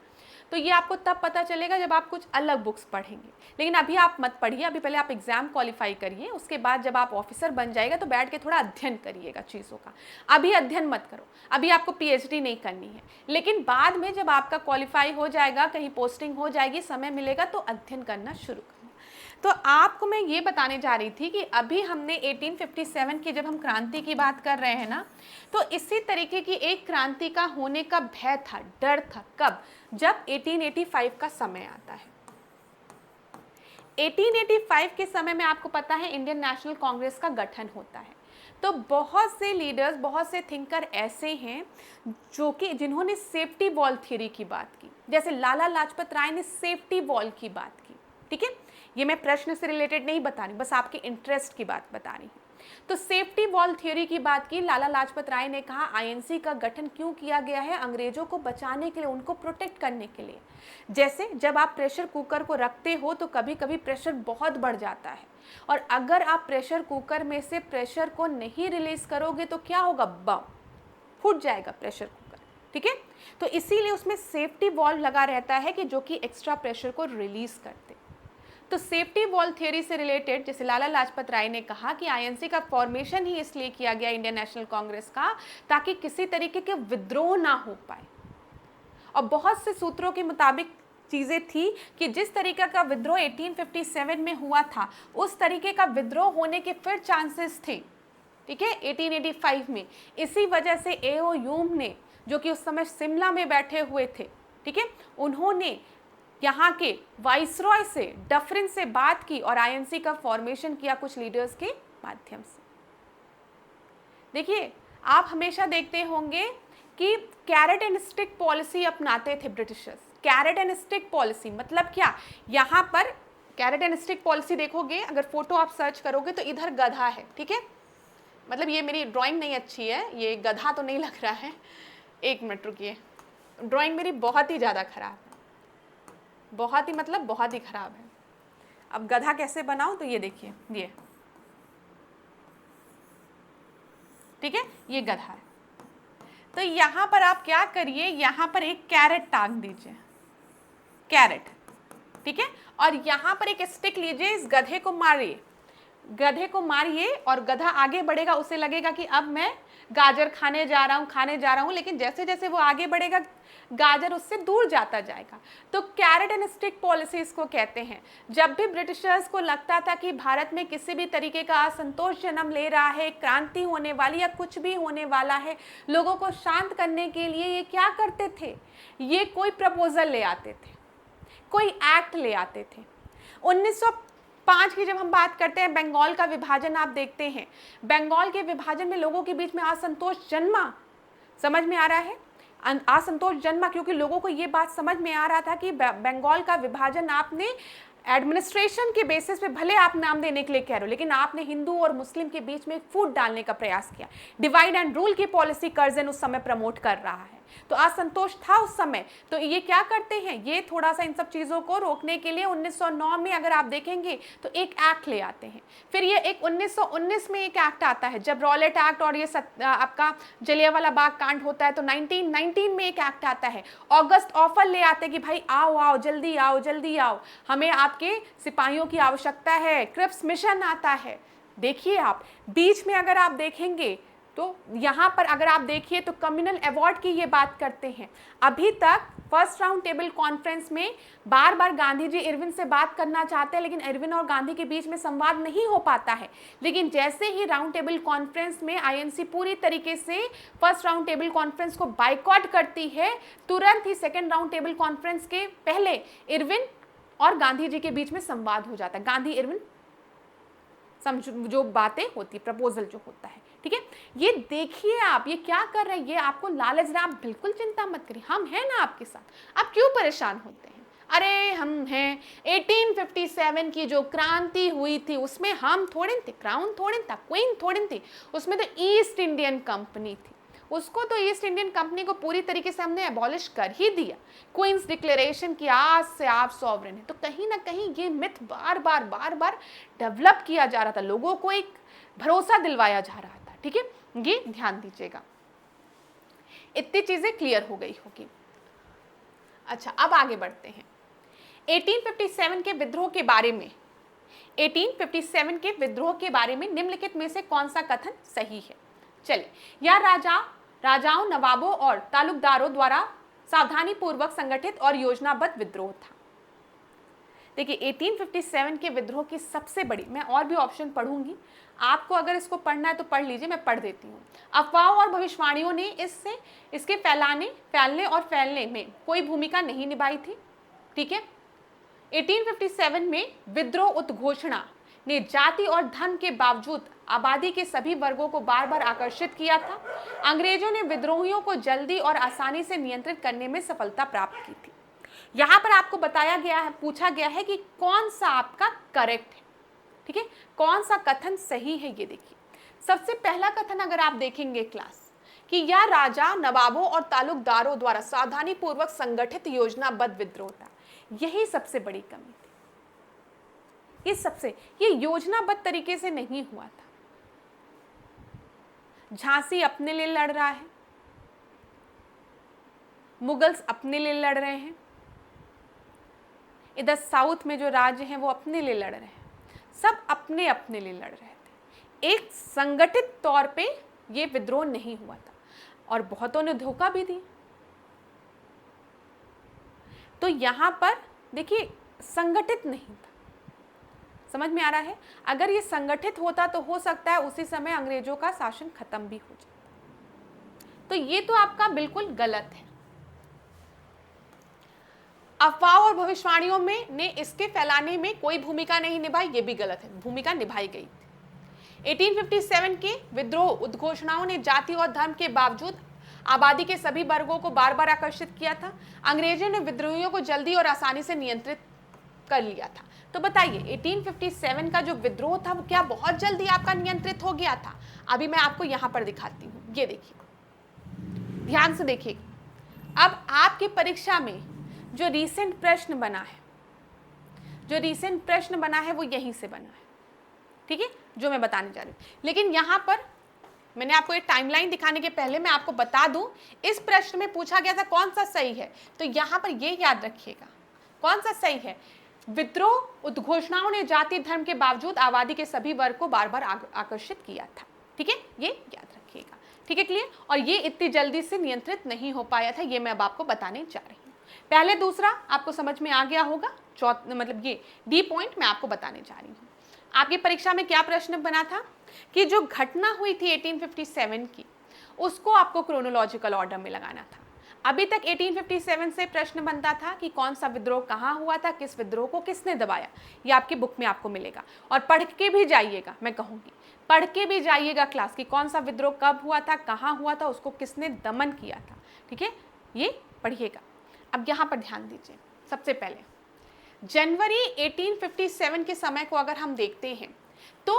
तो ये आपको तब पता चलेगा जब आप कुछ अलग बुक्स पढ़ेंगे। लेकिन अभी आप मत पढ़िए, अभी पहले आप एग्जाम क्वालिफाई करिए, उसके बाद जब आप ऑफिसर बन जाएगा तो बैठ के थोड़ा अध्ययन करिएगा चीज़ों का। अभी अध्ययन मत करो, अभी आपको पीएचडी नहीं करनी है, लेकिन बाद में जब आपका क्वालिफाई हो जाएगा, कहीं पोस्टिंग हो जाएगी, समय मिलेगा तो अध्ययन करना शुरू करना। तो आपको मैं ये बताने जा रही थी कि अभी हमने 1857 की जब हम क्रांति की बात कर रहे हैं ना, तो इसी तरीके की एक क्रांति का होने का भय था, डर था। कब? जब 1885 का समय आता है। 1885 के समय में आपको पता है इंडियन नेशनल कांग्रेस का गठन होता है। तो बहुत से लीडर्स, बहुत से थिंकर ऐसे हैं जो कि जिन्होंने सेफ्टी वॉल थ्योरी की बात की, जैसे लाला लाजपत राय ने सेफ्टी वॉल की बात की। ठीक है, ये मैं प्रश्न से रिलेटेड नहीं बता रही, बस आपके इंटरेस्ट की बात बता रही हूँ। तो सेफ्टी वॉल थ्योरी की बात की, लाला लाजपत राय ने कहा आईएनसी का गठन क्यों किया गया है? अंग्रेजों को बचाने के लिए, उनको प्रोटेक्ट करने के लिए। जैसे जब आप प्रेशर कुकर को रखते हो तो कभी कभी प्रेशर बहुत बढ़ जाता है, और अगर आप प्रेशर कुकर में से प्रेशर को नहीं रिलीज करोगे तो क्या होगा? बम फूट जाएगा प्रेशर कुकर। ठीक है, तो इसीलिए उसमें सेफ्टी वॉल्व लगा रहता है कि जो कि एक्स्ट्रा प्रेशर को रिलीज करते। तो सेफ्टी वॉल थ्योरी से रिलेटेड जैसे लाला लाजपत राय ने कहा कि आईएनसी का फॉर्मेशन ही इसलिए किया गया इंडियन नेशनल कांग्रेस का, ताकि किसी तरीके के विद्रोह ना हो पाए। और बहुत से सूत्रों के मुताबिक चीज़ें थी कि जिस तरीके का विद्रोह 1857 में हुआ था, उस तरीके का विद्रोह होने के फिर चांसेस थे। ठीक है, 1885 में। इसी वजह से एओ ह्यूम ने, जो कि उस समय शिमला में बैठे हुए थे, ठीक है, उन्होंने यहाँ के वाइसरॉय से, डफरिन से बात की और आईएनसी का फॉर्मेशन किया कुछ लीडर्स के माध्यम से। देखिए, आप हमेशा देखते होंगे कि कैरेट एंड स्टिक पॉलिसी अपनाते थे Britishers. Carrot and stick policy मतलब क्या? यहाँ पर कैरेट एंड स्टिक पॉलिसी देखोगे, अगर फोटो आप सर्च करोगे तो इधर गधा है। ठीक है, मतलब ये मेरी ड्राइंग नहीं अच्छी है, ये गधा तो नहीं लग रहा है। एक मिनट रुकिए, ड्राइंग मेरी बहुत ही ज़्यादा खराब है, बहुत ही मतलब बहुत ही खराब है। अब गधा कैसे बनाऊं? तो ये देखिए, ये ठीक है, ये गधा है। तो यहाँ पर आप क्या करिए, यहाँ पर एक कैरेट टांग दीजिए, कैरेट। ठीक है, और यहाँ पर एक स्टिक लीजिए, इस गधे को मारिए, गधे को मारिए, और गधा आगे बढ़ेगा, उसे लगेगा कि अब मैं गाजर खाने जा रहा हूँ, लेकिन जैसे जैसे वो आगे बढ़ेगा गाजर उससे दूर जाता जाएगा। तो कैरेट एंड स्टिक पॉलिसी इसको कहते हैं। जब भी ब्रिटिशर्स को लगता था कि भारत में किसी भी तरीके का असंतोष जन्म ले रहा है, क्रांति होने वाली या कुछ भी होने वाला है, लोगों को शांत करने के लिए ये क्या करते थे? ये कोई प्रपोजल ले आते थे, कोई एक्ट ले आते थे। 1905 की जब हम बात करते हैं, बंगाल का विभाजन आप देखते हैं, बंगाल के विभाजन में लोगों के बीच में असंतोष जन्मा। समझ में आ रहा है? असंतोष जन्मा क्योंकि लोगों को ये बात समझ में आ रहा था कि बंगाल का विभाजन आपने एडमिनिस्ट्रेशन के बेसिस पे भले आप नाम देने के लिए कह रहे हो, लेकिन आपने हिंदू और मुस्लिम के बीच में फूट डालने का प्रयास किया। डिवाइड एंड रूल की पॉलिसी कर्जन उस समय प्रमोट कर रहा है, तो असंतोष था उस समय। तो ये क्या करते हैं, ये थोड़ा सा इन सब चीज़ों को रोकने के लिए 1909 में अगर आप देखेंगे तो एक एक्ट ले आते हैं। फिर ये एक 1919 में एक एक्ट आता है, जब रॉलेट एक्ट और ये आपका जलियांवाला बाग कांड होता है, तो 1919 में एक एक्ट आता है। अगस्त ऑफर ले आते कि भाई आओ आओ, जल्दी आओ, जल्दी आओ, हमें आपके सिपाहियों की आवश्यकता है। क्रिप्स मिशन आता है। देखिए आप बीच में अगर आप देखेंगे तो यहाँ पर अगर आप देखिए तो कम्युनल अवार्ड की ये बात करते हैं। अभी तक फर्स्ट राउंड टेबल कॉन्फ्रेंस में बार बार गांधी जी इरविन से बात करना चाहते हैं, लेकिन इरविन और गांधी के बीच में संवाद नहीं हो पाता है। लेकिन जैसे ही राउंड टेबल कॉन्फ्रेंस में आईएनसी पूरी तरीके से फर्स्ट राउंड टेबल कॉन्फ्रेंस को बाइकॉट करती है, तुरंत ही सेकेंड राउंड टेबल कॉन्फ्रेंस के पहले इरविन और गांधी जी के बीच में संवाद हो जाता है। गांधी इरविन जो बातें होती, प्रपोजल जो होता है। ठीक है, ये देखिए आप ये क्या कर रहे हैं, ये आपको लालच रहा। आप बिल्कुल चिंता मत करिए, हम हैं ना आपके साथ। आप क्यों परेशान होते हैं? अरे हम हैं, 1857 की जो क्रांति हुई थी उसमें हम थोड़े थे, क्राउन थोड़े था, क्वीन थोड़े थी, उसमें तो ईस्ट इंडियन कंपनी थी, उसको तो ईस्ट इंडियन कंपनी को पूरी तरीके से हमने एबॉलिश कर ही दिया। क्वींस डिक्लेरेशन की आज से आप सॉवरेन है। तो कहीं ना कहीं ये मिथ बार बार डेवलप किया जा रहा था, लोगों को एक भरोसा दिलवाया जा रहा था। ठीक है, ये ध्यान दीजिएगा। इतनी चीजें क्लियर हो गई होगी। अच्छा, अब आगे बढ़ते हैं 1857 के विद्रोह के बारे में। 1857 के विद्रोह के बारे में निम्नलिखित में से कौन सा कथन सही है? चलिए, यह राजाओं, नवाबों और तालुकदारों द्वारा सावधानी पूर्वक संगठित और योजनाबद्ध विद्रोह था। देखिए 1857 के विद्रोह की सबसे बड़ी, मैं और भी ऑप्शन पढ़ूंगी, आपको अगर इसको पढ़ना है तो पढ़ लीजिए, मैं पढ़ देती हूँ। अफवाहों और भविष्यवाणियों ने इसके फैलने और फैलने में कोई भूमिका नहीं निभाई थी। ठीक है, 1857 में विद्रोह उद्घोषणा ने जाति और धर्म के बावजूद आबादी के सभी वर्गों को बार बार आकर्षित किया था। अंग्रेजों ने विद्रोहियों को जल्दी और आसानी से नियंत्रित करने में सफलता प्राप्त की थी। यहाँ पर आपको बताया गया है, पूछा गया है कि कौन सा आपका करेक्ट है। ठीक है, कौन सा कथन सही है? ये देखिए, सबसे पहला कथन अगर आप देखेंगे क्लास, कि यह राजा, नवाबों और तालुकदारों द्वारा सावधानी पूर्वक संगठित योजनाबद्ध विद्रोह था। यही सबसे बड़ी कमी थी। ये योजनाबद्ध तरीके से नहीं हुआ था। झांसी अपने लिए लड़ रहा है, मुगल्स अपने लिए लड़ रहे हैं, इधर साउथ में जो राज्य हैं वो अपने लिए लड़ रहे हैं, सब अपने अपने लिए लड़ रहे थे। एक संगठित तौर पे ये विद्रोह नहीं हुआ था और बहुतों ने धोखा भी दिया। तो यहां पर देखिए संगठित नहीं था। समझ में आ रहा है? अगर ये संगठित होता तो हो सकता है उसी समय अंग्रेजों का शासन खत्म भी हो जाता। तो ये तो आपका बिल्कुल गलत है। अफवाहों और भविष्यवाणियों में ने इसके फैलाने में कोई भूमिका नहीं निभाई, ये भी गलत है, भूमिका निभाई गई थी। 1857 के विद्रोह उद्घोषणाओं ने जाति और धर्म के बावजूद आबादी के सभी वर्गों को बार बार आकर्षित किया था। अंग्रेजों ने विद्रोहियों को जल्दी और आसानी से नियंत्रित कर लिया था। तो बताइए 1857 का जो विद्रोह था वो क्या बहुत जल्दी आपका नियंत्रित हो गया था? अभी मैं आपको यहां पर दिखाती हूं, ये देखिए, ध्यान से देखिएगा। अब आपकी परीक्षा में जो रीसेंट प्रश्न बना है वो यहीं से बना है। ठीक है, जो मैं बताने जा रही हूँ। लेकिन यहां पर मैंने आपको एक टाइमलाइन दिखाने के पहले मैं आपको बता दूं, इस प्रश्न में पूछा गया था कौन सा सही है। तो यहां पर ये याद रखिएगा कौन सा सही है। विद्रोह उद्घोषणाओं ने जाति धर्म के बावजूद आबादी के सभी वर्ग को बार बार आकर्षित किया था। ठीक है, ये याद रखिएगा। ठीक है, क्लियर? और ये इतनी जल्दी से नियंत्रित नहीं हो पाया था, ये मैं अब आपको बताने जा रही हूँ। पहले दूसरा आपको समझ में आ गया होगा। मतलब ये डी पॉइंट मैं आपको बताने जा रही हूँ। आपकी परीक्षा में क्या प्रश्न बना था कि जो घटना हुई थी 1857 की, उसको आपको क्रोनोलॉजिकल ऑर्डर में लगाना था। अभी तक 1857 से प्रश्न बनता था कि कौन सा विद्रोह कहाँ हुआ था, किस विद्रोह को किसने दबाया। ये आपकी बुक में आपको मिलेगा और पढ़ के भी जाइएगा, मैं कहूँगी पढ़ के भी जाइएगा क्लास की कौन सा विद्रोह कब हुआ था, कहाँ हुआ था, उसको किसने दमन किया था। ठीक है, ये पढ़िएगा। अब यहाँ पर ध्यान दीजिए। सबसे पहले जनवरी 1857 के समय को अगर हम देखते हैं तो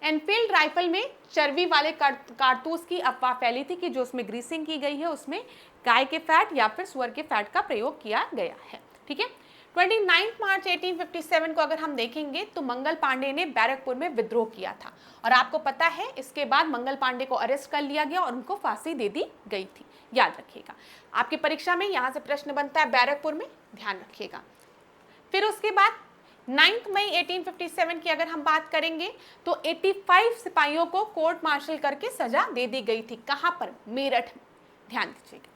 एनफील्ड राइफल में चर्बी वाले कारतूस की अफवाह फैली थी कि जो उसमें ग्रीसिंग की गई है उसमें गाय के फैट या फिर सुअर के फैट का प्रयोग किया गया है। ठीक है, 29 मार्च 1857 को अगर हम देखेंगे तो मंगल पांडे ने बैरकपुर में विद्रोह किया था और आपको पता है इसके बाद मंगल पांडे को अरेस्ट कर लिया गया और उनको फांसी दे दी गई थी। याद रखिएगा, आपकी परीक्षा में यहाँ से प्रश्न बनता है बैरकपुर में, ध्यान रखिएगा। फिर उसके बाद 9 मई 1857 की अगर हम बात करेंगे तो 85 सिपाहियों को कोर्ट मार्शल करके सजा दे दी गई थी। कहां पर? मेरठ में। ध्यान दीजिएगा।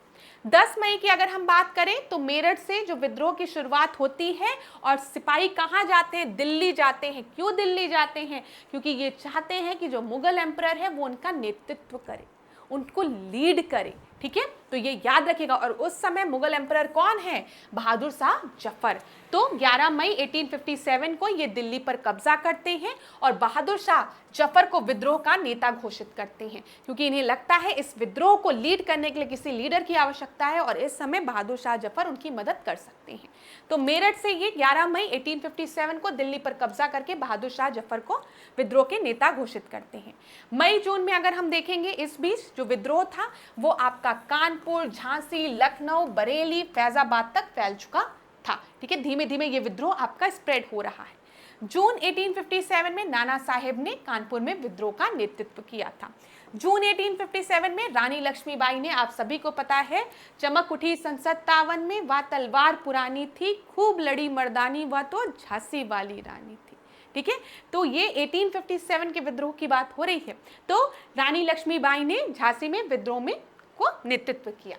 10 मई की अगर हम बात करें तो मेरठ से जो विद्रोह की शुरुआत होती है और सिपाही कहां जाते हैं? दिल्ली जाते हैं। क्यों दिल्ली जाते हैं? क्योंकि ये चाहते हैं कि जो मुगल एम्परर है वो उनका नेतृत्व करे, उनको लीड करे। ठीक है, तो ये याद रखिएगा। और उस समय मुगल एम्परर कौन है? बहादुर शाह जफर। तो 11 मई 1857 को ये दिल्ली पर कब्जा करते हैं और बहादुर शाह जफर को विद्रोह का नेता घोषित करते हैं, क्योंकि इन्हें लगता है इस विद्रोह को लीड करने के लिए किसी लीडर की आवश्यकता है और इस समय बहादुर शाह जफर उनकी मदद कर सकते हैं। तो मेरठ से ये 11 मई 1857 को दिल्ली पर कब्जा करके बहादुर शाह जफर को विद्रोह के नेता घोषित करते हैं। मई जून में अगर हम देखेंगे, इस बीच जो विद्रोह था वो आपका कानपुर, झांसी, लखनऊ, बरेली, फैजाबाद तक फैल चुका था। ठीक है, धीमे धीमे ये विद्रोह आपका स्प्रेड हो रहा है। जून 1857 में नाना साहेब ने कानपुर में विद्रोह का नेतृत्व किया था। जून 1857 में रानी लक्ष्मीबाई ने, आप सभी को पता है, चमक उठी सन 57 में, वह तलवार पुरानी थी, खूब लड़ी मर्दानी, वह तो झांसी वाली रानी थी। ठीक है, तो ये 1857 के विद्रोह की बात हो रही है। तो रानी लक्ष्मीबाई ने झांसी में विद्रोह में को नेतृत्व किया।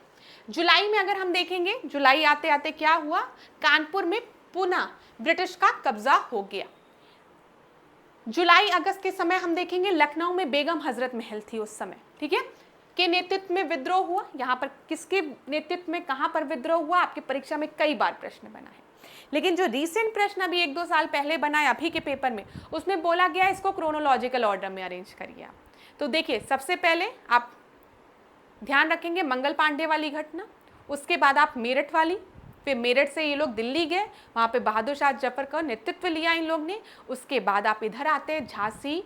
जुलाई में अगर हम देखेंगे, जुलाई आते आते क्या हुआ, कानपुर में पुनः ब्रिटिश का कब्जा हो गया। जुलाई अगस्त के समय हम देखेंगे लखनऊ में बेगम हजरत महल थी उस समय, ठीक है, के नेतृत्व में विद्रोह हुआ। यहाँ पर किसके नेतृत्व में कहाँ पर विद्रोह हुआ, आपकी परीक्षा में कई बार प्रश्न बना है। लेकिन जो रीसेंट प्रश्न अभी 1-2 साल पहले बना है अभी के पेपर में, उसमें बोला गया इसको क्रोनोलॉजिकल ऑर्डर में अरेंज करिए आप। तो देखिए, सबसे पहले आप ध्यान रखेंगे मंगल पांडे वाली घटना, उसके बाद आप मेरठ वाली, फिर मेरठ से ये लोग दिल्ली गए, वहाँ पे बहादुर शाह जफर का नेतृत्व लिया इन लोग ने। उसके बाद आप इधर आते हैं झांसी,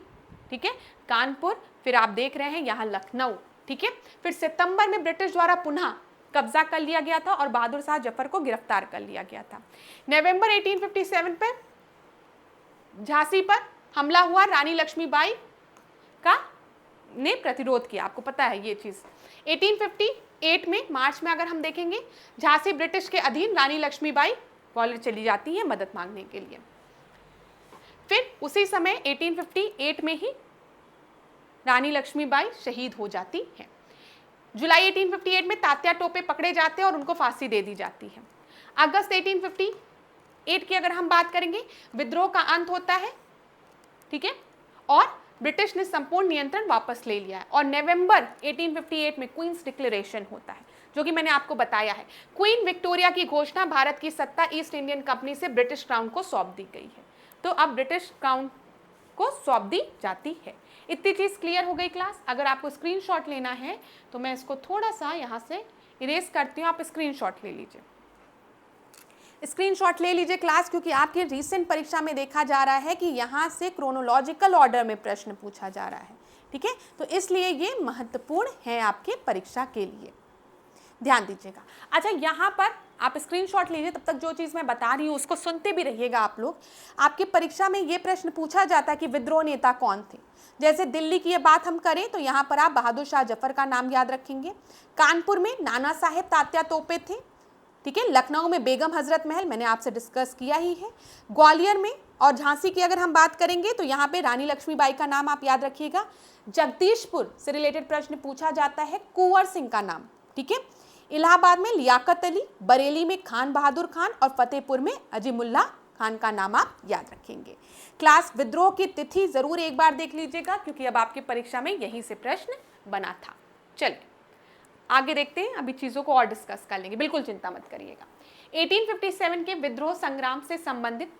ठीक है, कानपुर, फिर आप देख रहे हैं यहाँ लखनऊ, ठीक है। फिर सितंबर में ब्रिटिश द्वारा पुनः कब्जा कर लिया गया था और बहादुर शाह जफर को गिरफ्तार कर लिया गया था। नवंबर 1857 पे झांसी पर हमला हुआ, रानी लक्ष्मीबाई का ने प्रतिरोध किया, आपको पता है ये चीज। 1858 में मार्च में अगर हम देखेंगे, झांसी ब्रिटिश के अधीन, रानी लक्ष्मीबाई ग्वालियर चली जाती है मदद मांगने के लिए। फिर उसी समय 1858 में ही रानी लक्ष्मीबाई शहीद हो जाती है। जुलाई 1858 में तात्या टोपे पकड़े जाते हैं और उनको फांसी दे दी जाती है। अगस्त 1858 की अगर हम बात करेंगे, विद्रोह का अंत होता है, ठीक है, और ब्रिटिश ने संपूर्ण नियंत्रण वापस ले लिया है। और नवंबर 1858 में क्वींस डिक्लेरेशन होता है, जो कि मैंने आपको बताया है। क्वीन विक्टोरिया की घोषणा, भारत की सत्ता ईस्ट इंडियन कंपनी से ब्रिटिश क्राउन को सौंप दी गई है। तो अब ब्रिटिश क्राउन को सौंप दी जाती है। इतनी चीज क्लियर हो गई क्लास। अगर आपको स्क्रीनशॉट लेना है तो मैं इसको थोड़ा सा यहाँ से इरेज करती हूँ, आप स्क्रीनशॉट ले लीजिए। स्क्रीनशॉट ले लीजिए क्लास, क्योंकि आपके रीसेंट परीक्षा में देखा जा रहा है कि यहाँ से क्रोनोलॉजिकल ऑर्डर में प्रश्न पूछा जा रहा है, ठीक है, तो इसलिए ये महत्वपूर्ण है आपके परीक्षा के लिए, ध्यान दीजिएगा। अच्छा, यहाँ पर आप स्क्रीनशॉट लीजिए, तब तक जो चीज़ मैं बता रही हूँ उसको सुनते भी रहिएगा आप लोग। आपकी परीक्षा में ये प्रश्न पूछा जाता है कि विद्रोह नेता कौन थे। जैसे दिल्ली की ये बात हम करें तो यहाँ पर आप बहादुर शाह जफर का नाम याद रखेंगे। कानपुर में नाना साहेब तात्या तोपे थे, ठीक है। लखनऊ में बेगम हजरत महल, मैंने आपसे डिस्कस किया ही है। ग्वालियर में और झांसी की अगर हम बात करेंगे तो यहाँ पे रानी लक्ष्मीबाई का नाम आप याद रखिएगा। जगदीशपुर से रिलेटेड प्रश्न पूछा जाता है, कुंवर सिंह का नाम, ठीक है। इलाहाबाद में लियाकत अली, बरेली में खान बहादुर खान और फतेहपुर में अजीमुल्ला खान का नाम आप याद रखेंगे। क्लास, विद्रोह की तिथि जरूर एक बार देख लीजिएगा, क्योंकि अब आपकी परीक्षा में यहीं से प्रश्न बना था। चलिए आगे देखते हैं, अभी चीज़ों को और डिस्कस कर लेंगे, बिल्कुल चिंता मत करिएगा। 1857 के विद्रोह संग्राम से संबंधित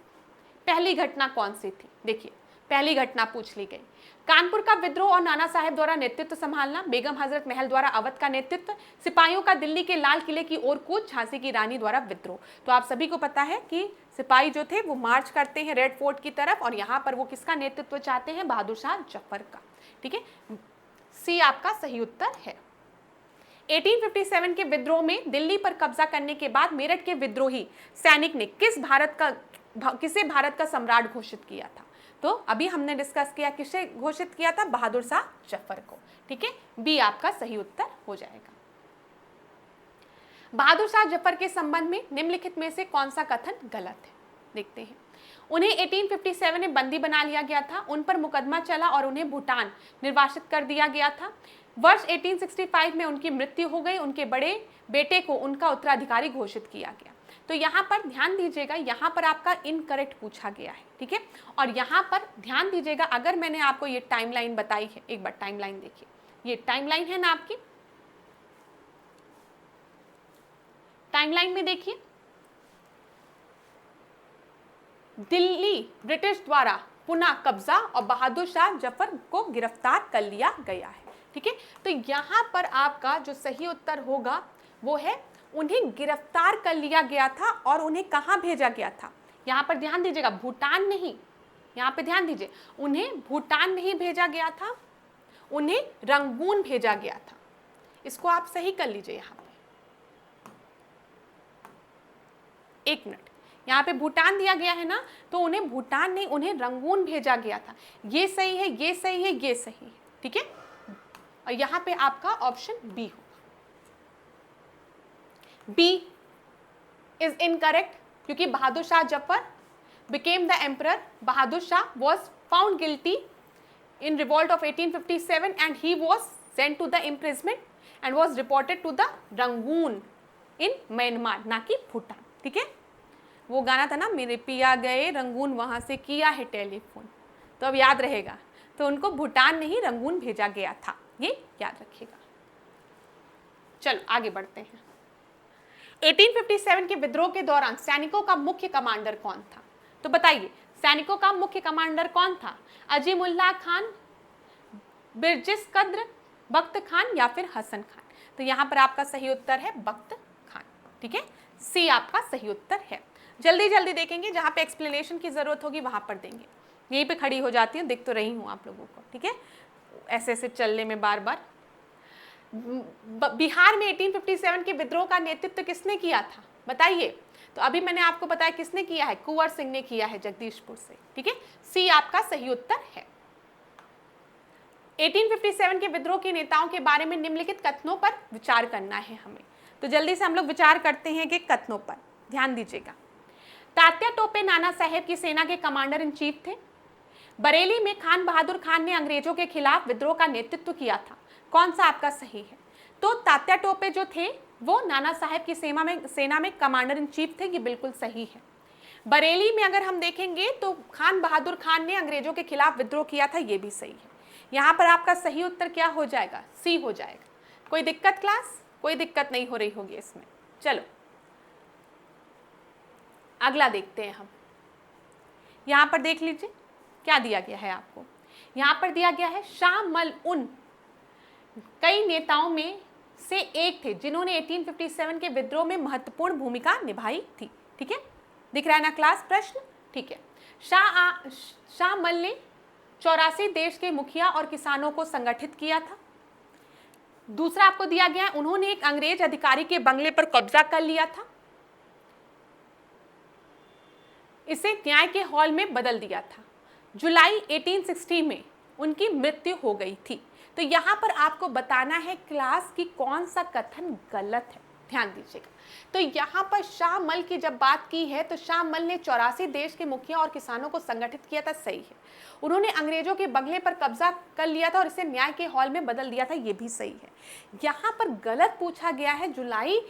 पहली घटना कौन सी थी? देखिए, पहली घटना पूछ ली गई, कानपुर का विद्रोह और नाना साहेब द्वारा नेतृत्व संभालना, बेगम हजरत महल द्वारा अवध का नेतृत्व, सिपाहियों का दिल्ली के लाल किले की ओर कूच, झांसी की रानी द्वारा विद्रोह। तो आप सभी को पता है कि सिपाही जो थे वो मार्च करते हैं रेड फोर्ट की तरफ, और यहाँ पर वो किसका नेतृत्व चाहते हैं? बहादुर शाह जफर का, ठीक है। सी आपका सही उत्तर है। 1857 के विद्रोह में दिल्ली पर कब्जा करने के बाद मेरठ के विद्रोही सैनिक ने किसे भारत का सम्राट घोषित किया था? तो अभी हमने डिस्कस किया, किसे घोषित किया था? बहादुर शाह जफर को, ठीक है। बी आपका सही उत्तर हो जाएगा। बहादुर शाह जफर के संबंध में निम्नलिखित में से कौन सा कथन गलत है? देखते हैं। उन्हें 1857 में बंदी बना लिया गया था, उन पर मुकदमा चला और उन्हें भूटान निर्वासित कर दिया गया था। वर्ष 1865 में उनकी मृत्यु हो गई, उनके बड़े बेटे को उनका उत्तराधिकारी घोषित किया गया। तो यहाँ पर ध्यान दीजिएगा, यहाँ पर आपका इनकरेक्ट पूछा गया है, ठीक है। और यहाँ पर ध्यान दीजिएगा, अगर मैंने आपको ये टाइमलाइन बताई है, एक बार टाइमलाइन देखिए, ये टाइमलाइन है ना आपकी, टाइमलाइन में देखिए, दिल्ली ब्रिटिश द्वारा पुनः कब्जा और बहादुर शाह जफर को गिरफ्तार कर लिया गया है। ठीक है, तो यहाँ पर आपका जो सही उत्तर होगा वो है उन्हें गिरफ्तार कर लिया गया था। और उन्हें कहाँ भेजा गया था, यहाँ पर ध्यान दीजिएगा, भूटान नहीं, यहाँ पे ध्यान दीजिए, उन्हें भूटान नहीं भेजा गया था, उन्हें रंगून भेजा गया था। इसको आप सही कर लीजिए। यहाँ पे एक मिनट, यहाँ पे भूटान दिया गया है ना, तो उन्हें भूटान नहीं, उन्हें रंगून भेजा गया था। ये सही है, ये सही है, ये सही है। ठीक है, और यहाँ पे आपका ऑप्शन बी होगा। बी इज इनकरेक्ट, क्योंकि Bahadur Shah Zafar became the emperor. Bahadur Shah was found guilty in revolt of 1857 and he was sent to the imprisonment and was reported to the Rangoon in Myanmar, ना कि भूटान। ठीक है, वो गाना था ना, मेरे पिया गए रंगून वहाँ से किया है टेलीफोन, तो अब याद रहेगा। तो उनको भूटान नहीं रंगून भेजा गया था, ये याद रखिएगा। चलो आगे बढ़ते हैं। 1857 के विद्रोह के दौरान सैनिकों का मुख्य कमांडर कौन था? तो बताइए, सैनिकों का मुख्य कमांडर कौन था? अजीमुल्लाह खान, बिरजिस कद्र, बख्त खान या फिर हसन खान? तो यहाँ पर आपका सही उत्तर है बख्त खान। ठीक है, सी आपका सही उत्तर है। जल्दी जल्दी देखेंगे, जहाँ पे एक्सप्लेनेशन की जरूरत होगी वहां पर देंगे। यहीं पे खड़ी हो जाती हूँ, देख तो रही हूँ आप लोगों को। ठीक है, ऐसे ऐसे चलने में बार बार। बिहार में 1857 के विद्रोह का नेतृत्व किसने किया था, बताइए? तो अभी मैंने आपको बताया किसने किया है, कुंवर सिंह ने किया है जगदीशपुर से। ठीक है, सी आपका सही उत्तर है। 1857 के विद्रोह के नेताओं के बारे में निम्नलिखित कथनों पर विचार करना है हमें। तो जल्दी से हम लोग विचार करते हैं कि कथनों पर ध्यान दीजिएगा। तात्या टोपे नाना साहेब की सेना के कमांडर इन चीफ थे। बरेली में खान बहादुर खान ने अंग्रेजों के खिलाफ विद्रोह का नेतृत्व किया था। कौन सा आपका सही है? तो तात्या टोपे जो थे वो नाना साहेब की सेना में कमांडर इन चीफ थे, ये बिल्कुल सही है। बरेली में अगर हम देखेंगे तो खान बहादुर खान ने अंग्रेजों के खिलाफ विद्रोह किया था, ये भी सही है। यहाँ पर आपका सही उत्तर क्या हो जाएगा? सी हो जाएगा। कोई दिक्कत क्लास? कोई दिक्कत नहीं हो रही होगी इसमें। चलो अगला देखते हैं हम। यहाँ पर देख लीजिए क्या दिया गया है आपको। यहाँ पर दिया गया है शाह मल उन कई नेताओं में से एक थे जिन्होंने 1857 के विद्रोह में महत्वपूर्ण भूमिका निभाई थी। ठीक है, दिख रहा है ना क्लास प्रश्न? ठीक है, शाह मल ने 84 देश के मुखिया और किसानों को संगठित किया था। दूसरा आपको दिया गया है, उन्होंने एक अंग्रेज अधिकारी के बंगले पर कब्जा कर लिया था, इसे न्याय के हॉल में बदल दिया था। जुलाई 1860 में उनकी मृत्यु हो गई थी। तो यहाँ पर आपको बताना है क्लास की कौन सा कथन गलत है, ध्यान दीजिएगा। तो यहाँ पर शाह मल की जब बात की है तो शाह मल ने 84 देश के मुखिया और किसानों को संगठित किया था, सही है। उन्होंने अंग्रेजों के बंगले पर कब्जा कर लिया था और इसे न्याय के हॉल में बदल दिया था, ये भी सही है। यहाँ पर गलत पूछा गया है, जुलाई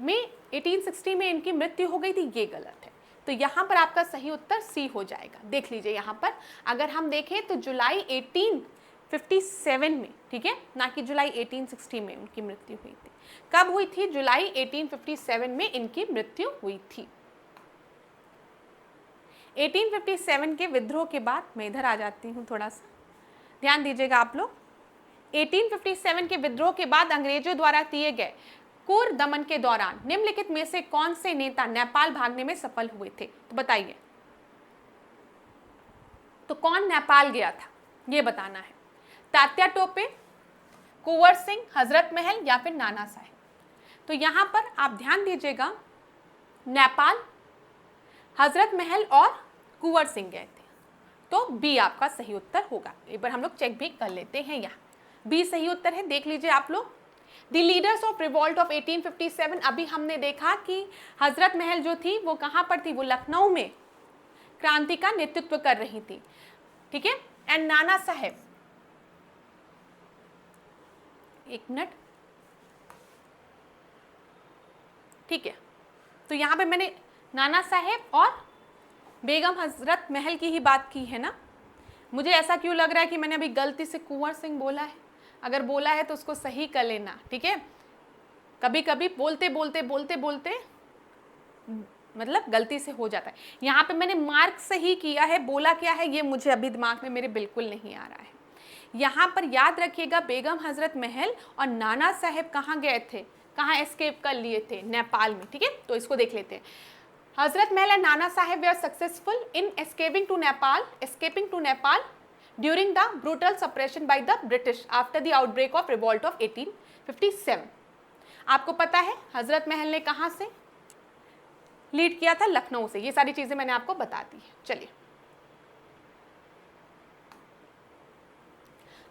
में 1860 में इनकी मृत्यु हो गई थी, ये गलत है। तो यहाँ पर आपका सही उत्तर सी हो जाएगा। देख लीजिए यहाँ पर अगर हम देखें तो जुलाई 1857 में, ठीक है, ना कि जुलाई 1860 में उनकी मृत्यु हुई थी। कब हुई थी? जुलाई 1857 में इनकी मृत्यु हुई थी। 1857 के विद्रोह के बाद मैं इधर आ जाती हूँ, थोड़ा सा ध्यान दीजिएगा आप लोग। 1857 के विद्रोह के बाद अंग्रेजों द्वारा किए गए कुर दमन के दौरान निम्नलिखित में से कौन से नेता नेपाल भागने में सफल हुए थे? तो बताइए, तो कौन नेपाल गया था ये बताना है। तात्या टोपे, कुंवर सिंह, हजरत महल या फिर नाना साहेब? तो यहां पर आप ध्यान दीजिएगा, नेपाल, हजरत महल और कुंवर सिंह गए थे, तो बी आपका सही उत्तर होगा। एक बार हम लोग चेक भी कर लेते हैं, यहाँ बी सही उत्तर है, देख लीजिए आप लोग। The leaders of revolt of 1857, अभी हमने देखा कि हजरत महल जो थी वो कहाँ पर थी? वो लखनऊ में क्रांति का नेतृत्व कर रही थी, ठीक है। एंड नाना साहेब, एक मिनट, ठीक है, तो यहाँ पे मैंने नाना साहेब और बेगम हजरत महल की ही बात की है ना। मुझे ऐसा क्यों लग रहा है कि मैंने अभी गलती से कुंवर सिंह बोला है? अगर बोला है तो उसको सही कर लेना, ठीक है। कभी कभी बोलते बोलते मतलब गलती से हो जाता है। यहाँ पे मैंने मार्क सही किया है, बोला क्या है ये मुझे अभी दिमाग में मेरे बिल्कुल नहीं आ रहा है। यहाँ पर याद रखिएगा बेगम हजरत महल और नाना साहेब कहाँ गए थे, कहाँ एस्केप कर लिए थे, नेपाल में। ठीक है, तो इसको देख लेते हैं। हजरत Mahal and Nana Sahib were successful in escaping to Nepal during the brutal suppression by the British after the outbreak of revolt of 1857। आपको पता है हजरत महल ने कहाँ से लीड किया था? लखनऊ से। ये सारी चीजें मैंने आपको बता दी है। चलिए,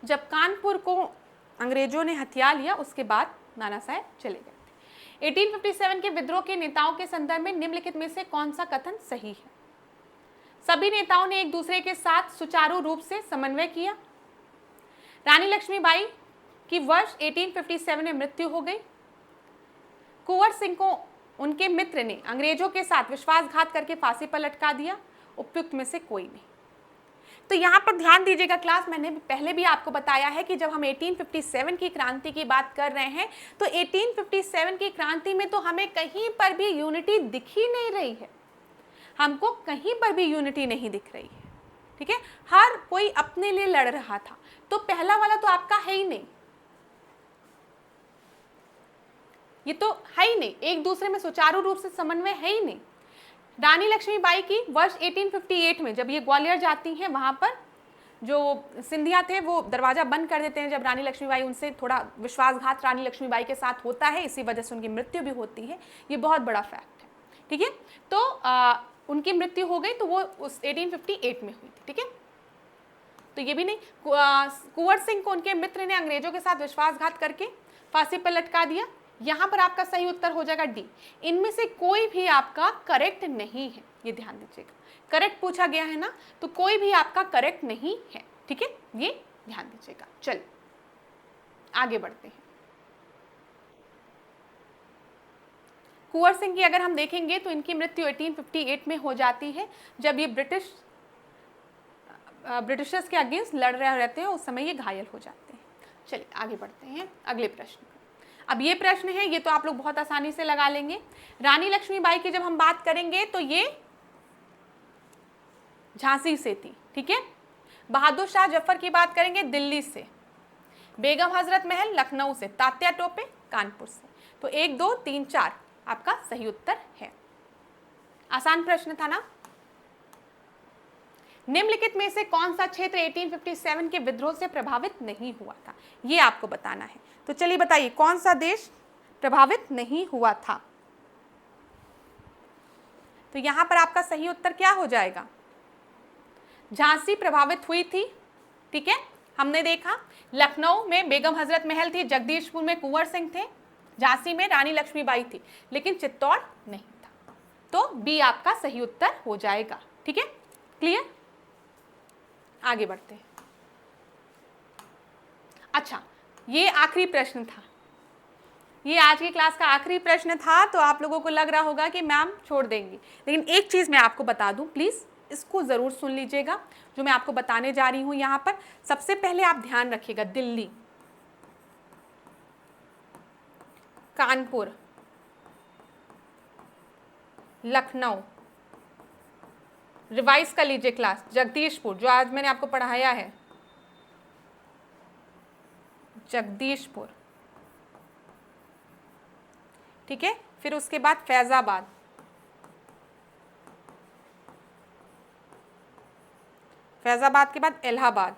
जब कानपुर को अंग्रेजों ने हथिया लिया उसके बाद नाना साहेब चले गए थे। 1857 के विद्रोह के नेताओं के संदर्भ में निम्नलिखित में से कौन सा कथन सही है? सभी नेताओं ने एक दूसरे के साथ सुचारू रूप से समन्वय किया। रानी लक्ष्मीबाई की वर्ष 1857 में मृत्यु हो गई। कुंवर सिंह को उनके मित्र ने अंग्रेजों के साथ विश्वासघात करके फांसी पर लटका दिया। उपयुक्त में से कोई नहीं। तो यहाँ पर ध्यान दीजिएगा क्लास, मैंने पहले भी आपको बताया है कि जब हम 1857 की क्रांति की बात कर रहे हैं तो 1857 की क्रांति में तो हमें कहीं पर भी यूनिटी दिख ही नहीं रही है, हमको कहीं पर भी यूनिटी नहीं दिख रही है। ठीक है, हर कोई अपने लिए लड़ रहा था। तो पहला वाला तो आपका है ही नहीं, ये तो है ही नहीं, एक दूसरे में सुचारू रूप से समन्वय है ही नहीं। रानी लक्ष्मीबाई की वर्ष 1858 में जब ये ग्वालियर जाती हैं, वहां पर जो सिंधिया थे वो दरवाजा बंद कर देते हैं। जब रानी लक्ष्मीबाई, उनसे थोड़ा विश्वासघात रानी लक्ष्मीबाई के साथ होता है, इसी वजह से उनकी मृत्यु भी होती है। ये बहुत बड़ा फैक्ट है। ठीक है, तो उनकी मृत्यु हो गई तो वो उस 1858 में हुई थी। ठीक है, तो ये भी नहीं। कुंवर सिंह को उनके मित्र ने अंग्रेजों के साथ विश्वासघात करके फांसी पर लटका दिया। यहां पर आपका सही उत्तर हो जाएगा डी। इनमें से कोई भी आपका करेक्ट नहीं है, ये ध्यान दीजिएगा। करेक्ट पूछा गया है ना, तो कोई भी आपका करेक्ट नहीं है। ठीक है, ये ध्यान दीजिएगा। चलिए आगे बढ़ते हैं। कुंवर सिंह की अगर हम देखेंगे तो इनकी मृत्यु 1858 में हो जाती है, जब ये ब्रिटिशर्स के अगेंस्ट लड़ रहे रहते हैं, उस समय ये घायल हो जाते हैं। चलिए आगे बढ़ते हैं अगले प्रश्न। अब ये प्रश्न है, ये तो आप लोग बहुत आसानी से लगा लेंगे। रानी लक्ष्मीबाई की जब हम बात करेंगे तो ये झांसी से थी। ठीक है, बहादुर शाह जफर की बात करेंगे दिल्ली से, बेगम हजरत महल लखनऊ से, तात्या टोपे कानपुर से। तो 1 2 3 4 आपका सही उत्तर है। आसान प्रश्न था ना। निम्नलिखित में से कौन सा क्षेत्र 1857 के विद्रोह से प्रभावित नहीं हुआ था, ये आपको बताना है। तो चलिए बताइए कौन सा देश प्रभावित नहीं हुआ था। तो यहां पर आपका सही उत्तर क्या हो जाएगा? झांसी प्रभावित हुई थी। ठीक है, हमने देखा लखनऊ में बेगम हजरत महल थी, जगदीशपुर में कुंवर सिंह थे, झांसी में रानी लक्ष्मीबाई थी, लेकिन चित्तौड़ नहीं था। तो बी आपका सही उत्तर हो जाएगा। ठीक है, क्लियर। आगे बढ़ते हैं। अच्छा, ये आखिरी प्रश्न था, ये आज की क्लास का आखिरी प्रश्न था। तो आप लोगों को लग रहा होगा कि मैम छोड़ देंगी, लेकिन एक चीज मैं आपको बता दूं, प्लीज इसको जरूर सुन लीजिएगा जो मैं आपको बताने जा रही हूं। यहां पर सबसे पहले आप ध्यान रखिएगा, दिल्ली, कानपुर, लखनऊ, रिवाइज कर लीजिए क्लास, जगदीशपुर जो आज मैंने आपको पढ़ाया है, जगदीशपुर। ठीक है, फिर उसके बाद फैजाबाद, फैजाबाद के बाद इलाहाबाद,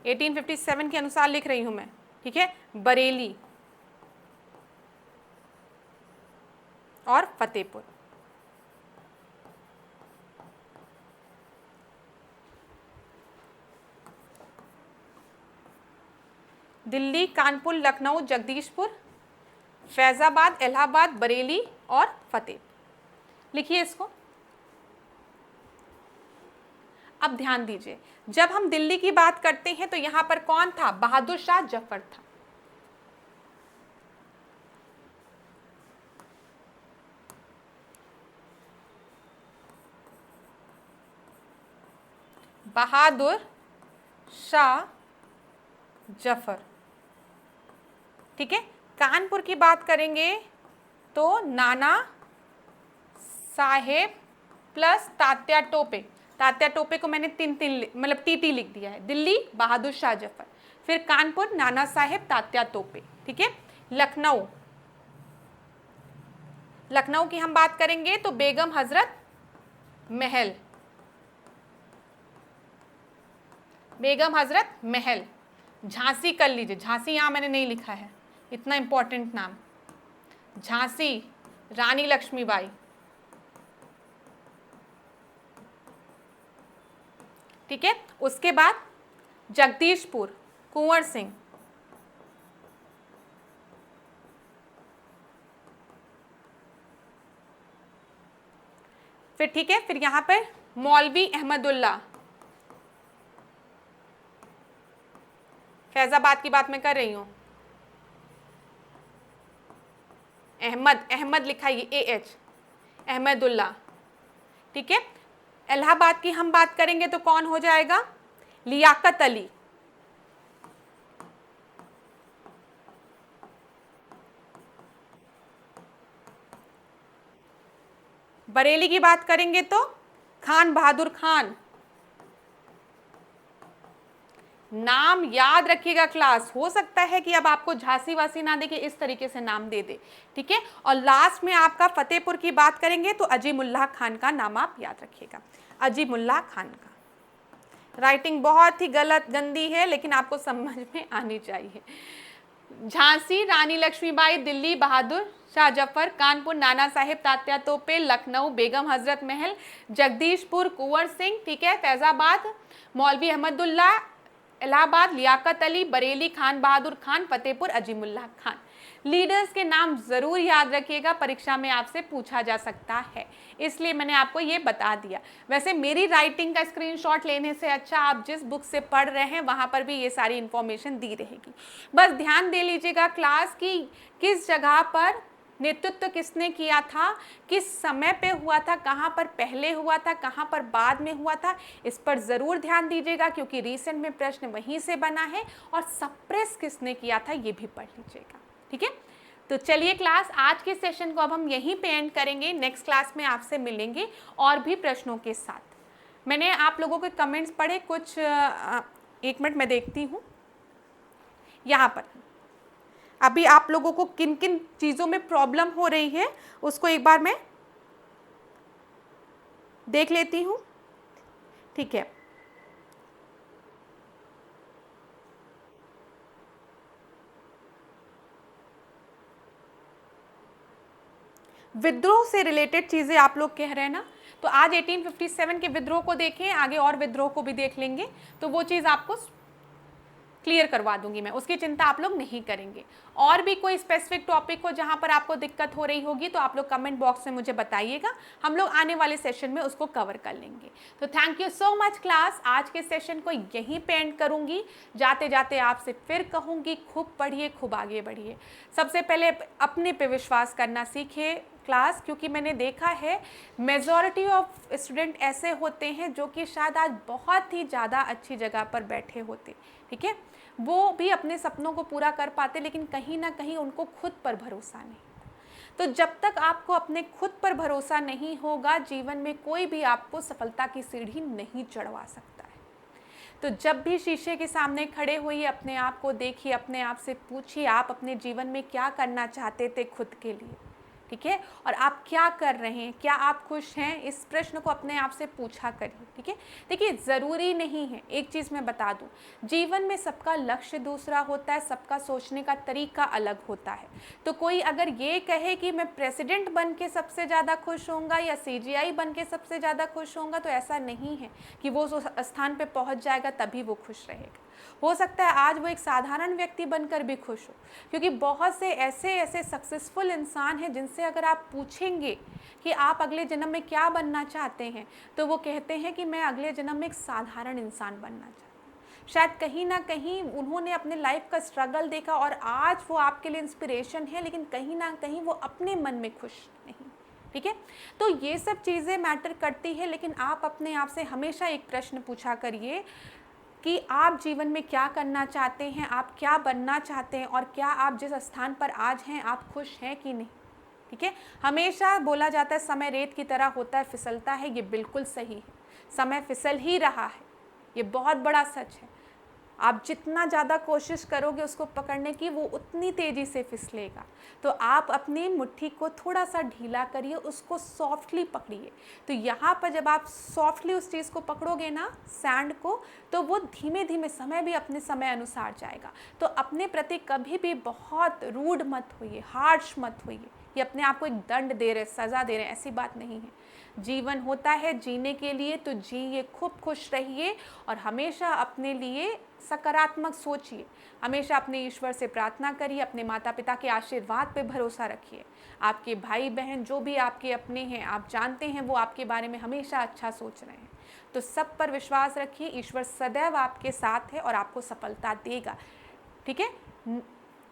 1857 के अनुसार लिख रही हूं मैं। ठीक है, बरेली और फतेहपुर। दिल्ली, कानपुर, लखनऊ, जगदीशपुर, फैजाबाद, इलाहाबाद, बरेली और फतेहपुर। लिखिए इसको। अब ध्यान दीजिए, जब हम दिल्ली की बात करते हैं तो यहां पर कौन था? बहादुर शाह जफर था। बहादुर शाह जफर। ठीक है, कानपुर की बात करेंगे तो नाना साहेब प्लस तात्या टोपे, तात्या टोपे को मैंने मतलब टीटी लिख दिया है। दिल्ली बहादुर शाह जफर, फिर कानपुर नाना साहेब तात्या टोपे, ठीक है। लखनऊ, लखनऊ की हम बात करेंगे तो बेगम हजरत महल, बेगम हजरत महल। झांसी कर लीजिए, झांसी यहां मैंने नहीं लिखा है, इतना इंपॉर्टेंट नाम, झांसी रानी लक्ष्मीबाई, ठीक है। उसके बाद जगदीशपुर कुंवर सिंह, फिर ठीक है, फिर यहां पर मौलवी अहमदुल्ला, फैजाबाद की बात मैं कर रही हूं, अहमद, अहमद लिखा है AH, अहमदुल्ला, ठीक है। इलाहाबाद की हम बात करेंगे तो कौन हो जाएगा, लियाकत अली, बरेली की बात करेंगे तो खान बहादुर खान। नाम याद रखिएगा क्लास, हो सकता है कि अब आपको झांसी वासी ना दे के इस तरीके से नाम दे दे, ठीक है। और लास्ट में आपका फतेहपुर की बात करेंगे तो अजीमुल्लाह खान का नाम आप याद रखिएगा, अजीमुल्लाह खान का। राइटिंग बहुत ही गलत गंदी है लेकिन आपको समझ में आनी चाहिए। झांसी रानी लक्ष्मीबाई, दिल्ली बहादुर शाह जफर, कानपुर नाना साहेब तात्या तोपे, लखनऊ बेगम हजरत महल, जगदीशपुर कुंवर सिंह, ठीक है। फैजाबाद मौलवी अहमदुल्ला, इलाहाबाद लियाकत अली, बरेली खान बहादुर खान, फतेहपुर अजीमुल्लाह खान। लीडर्स के नाम जरूर याद रखिएगा, परीक्षा में आपसे पूछा जा सकता है, इसलिए मैंने आपको ये बता दिया। वैसे मेरी राइटिंग का स्क्रीनशॉट लेने से अच्छा आप जिस बुक से पढ़ रहे हैं वहां पर भी ये सारी इंफॉर्मेशन दी रहेगी। बस ध्यान दे लीजिएगा क्लास की किस जगह पर नेतृत्व किसने किया था, किस समय पे हुआ था, कहाँ पर पहले हुआ था, कहाँ पर बाद में हुआ था, इस पर ज़रूर ध्यान दीजिएगा क्योंकि रिसेंट में प्रश्न वहीं से बना है। और सप्रेस किसने किया था ये भी पढ़ लीजिएगा, ठीक है। तो चलिए क्लास, आज के सेशन को अब हम यहीं पे एंड करेंगे। नेक्स्ट क्लास में आपसे मिलेंगे और भी प्रश्नों के साथ। मैंने आप लोगों के कमेंट्स पढ़े कुछ, एक मिनट मैं देखती हूँ यहाँ पर अभी आप लोगों को किन किन चीज़ों में प्रॉब्लम हो रही है उसको एक बार मैं देख लेती हूँ, ठीक है। विद्रोह से रिलेटेड चीज़ें आप लोग कह रहे हैं ना, तो आज 1857 के विद्रोह को देखें, आगे और विद्रोह को भी देख लेंगे, तो वो चीज़ आपको क्लियर करवा दूंगी मैं, उसकी चिंता आप लोग नहीं करेंगे। और भी कोई स्पेसिफिक टॉपिक हो जहां पर आपको दिक्कत हो रही होगी तो आप लोग कमेंट बॉक्स में मुझे बताइएगा, हम लोग आने वाले सेशन में उसको कवर कर लेंगे। तो thank you so much class, आज के सेशन को यहीं पे एंड करूंगी। जाते जाते आपसे फिर कहूंगी, खूब पढ़िए, खूब आगे बढ़िए। सबसे पहले अपने पे विश्वास करना सीखिए क्लास, क्योंकि मैंने देखा है मेजॉरिटी ऑफ स्टूडेंट ऐसे होते हैं जो कि शायद आज बहुत ही ज़्यादा अच्छी जगह पर बैठे होते, ठीक है, वो भी अपने सपनों को पूरा कर पाते, लेकिन कहीं ना कहीं उनको खुद पर भरोसा नहीं। तो जब तक आपको अपने खुद पर भरोसा नहीं होगा, जीवन में कोई भी आपको सफलता की सीढ़ी नहीं चढ़वा सकता है। तो जब भी शीशे के सामने खड़े होइए, अपने आप को देखिए, अपने आप से पूछिए आप अपने जीवन में क्या करना चाहते थे खुद के लिए, ठीक है, और आप क्या कर रहे हैं, क्या आप खुश हैं, इस प्रश्न को अपने आप से पूछा करिए, ठीक है। देखिए ज़रूरी नहीं है, एक चीज़ मैं बता दूं, जीवन में सबका लक्ष्य दूसरा होता है, सबका सोचने का तरीका अलग होता है। तो कोई अगर ये कहे कि मैं प्रेसिडेंट बन के सबसे ज़्यादा खुश होऊंगा या CGI बन के सबसे ज़्यादा खुश होऊंगा, तो ऐसा नहीं है कि वो उस स्थान पर पहुँच जाएगा तभी वो खुश रहेगा। हो सकता है आज वो एक साधारण व्यक्ति बनकर भी खुश हो, क्योंकि बहुत से ऐसे सक्सेसफुल इंसान हैं जिनसे अगर आप पूछेंगे कि आप अगले जन्म में क्या बनना चाहते हैं, तो वो कहते हैं कि मैं अगले जन्म में एक साधारण इंसान बनना चाहता हूँ। शायद कहीं ना कहीं उन्होंने अपने लाइफ का स्ट्रगल देखा और आज वो आपके लिए इंस्पिरेशन है, लेकिन कहीं ना कहीं वो अपने मन में खुश नहीं, ठीक है। तो ये सब चीज़ें मैटर करती है, लेकिन आप अपने आप से हमेशा एक प्रश्न पूछा करिए कि आप जीवन में क्या करना चाहते हैं, आप क्या बनना चाहते हैं, और क्या आप जिस स्थान पर आज हैं आप खुश हैं कि नहीं, ठीक है। हमेशा बोला जाता है समय रेत की तरह होता है, फिसलता है, ये बिल्कुल सही है। समय फिसल ही रहा है, ये बहुत बड़ा सच है। आप जितना ज़्यादा कोशिश करोगे उसको पकड़ने की, वो उतनी तेज़ी से फिसलेगा। तो आप अपनी मुट्ठी को थोड़ा सा ढीला करिए, उसको सॉफ्टली पकड़िए। तो यहाँ पर जब आप सॉफ्टली उस चीज़ को पकड़ोगे ना, सैंड को, तो वो धीमे धीमे समय भी अपने समय अनुसार जाएगा। तो अपने प्रति कभी भी बहुत रूड मत होइए, हार्श मत होइए, ये अपने आप को एक दंड दे रहे, सज़ा दे रहे, ऐसी बात नहीं है। जीवन होता है जीने के लिए, तो जिए, खूब खुश रहिए और हमेशा अपने लिए सकारात्मक सोचिए। हमेशा अपने ईश्वर से प्रार्थना करिए, अपने माता पिता के आशीर्वाद पे भरोसा रखिए। आपके भाई बहन जो भी आपके अपने हैं, आप जानते हैं वो आपके बारे में हमेशा अच्छा सोच रहे हैं। तो सब पर विश्वास रखिए, ईश्वर सदैव आपके साथ है और आपको सफलता देगा। ठीक है।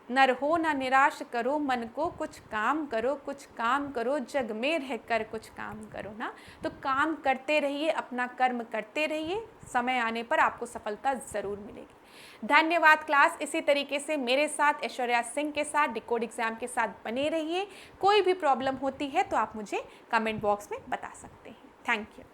न रहो ना निराश करो मन को, कुछ काम करो, कुछ काम करो, जग में रहकर कुछ काम करो ना। तो काम करते रहिए, अपना कर्म करते रहिए, समय आने पर आपको सफलता ज़रूर मिलेगी। धन्यवाद क्लास। इसी तरीके से मेरे साथ, ऐश्वर्या सिंह के साथ, डिकोड एग्जाम के साथ बने रहिए। कोई भी प्रॉब्लम होती है तो आप मुझे कमेंट बॉक्स में बता सकते हैं। Thank you.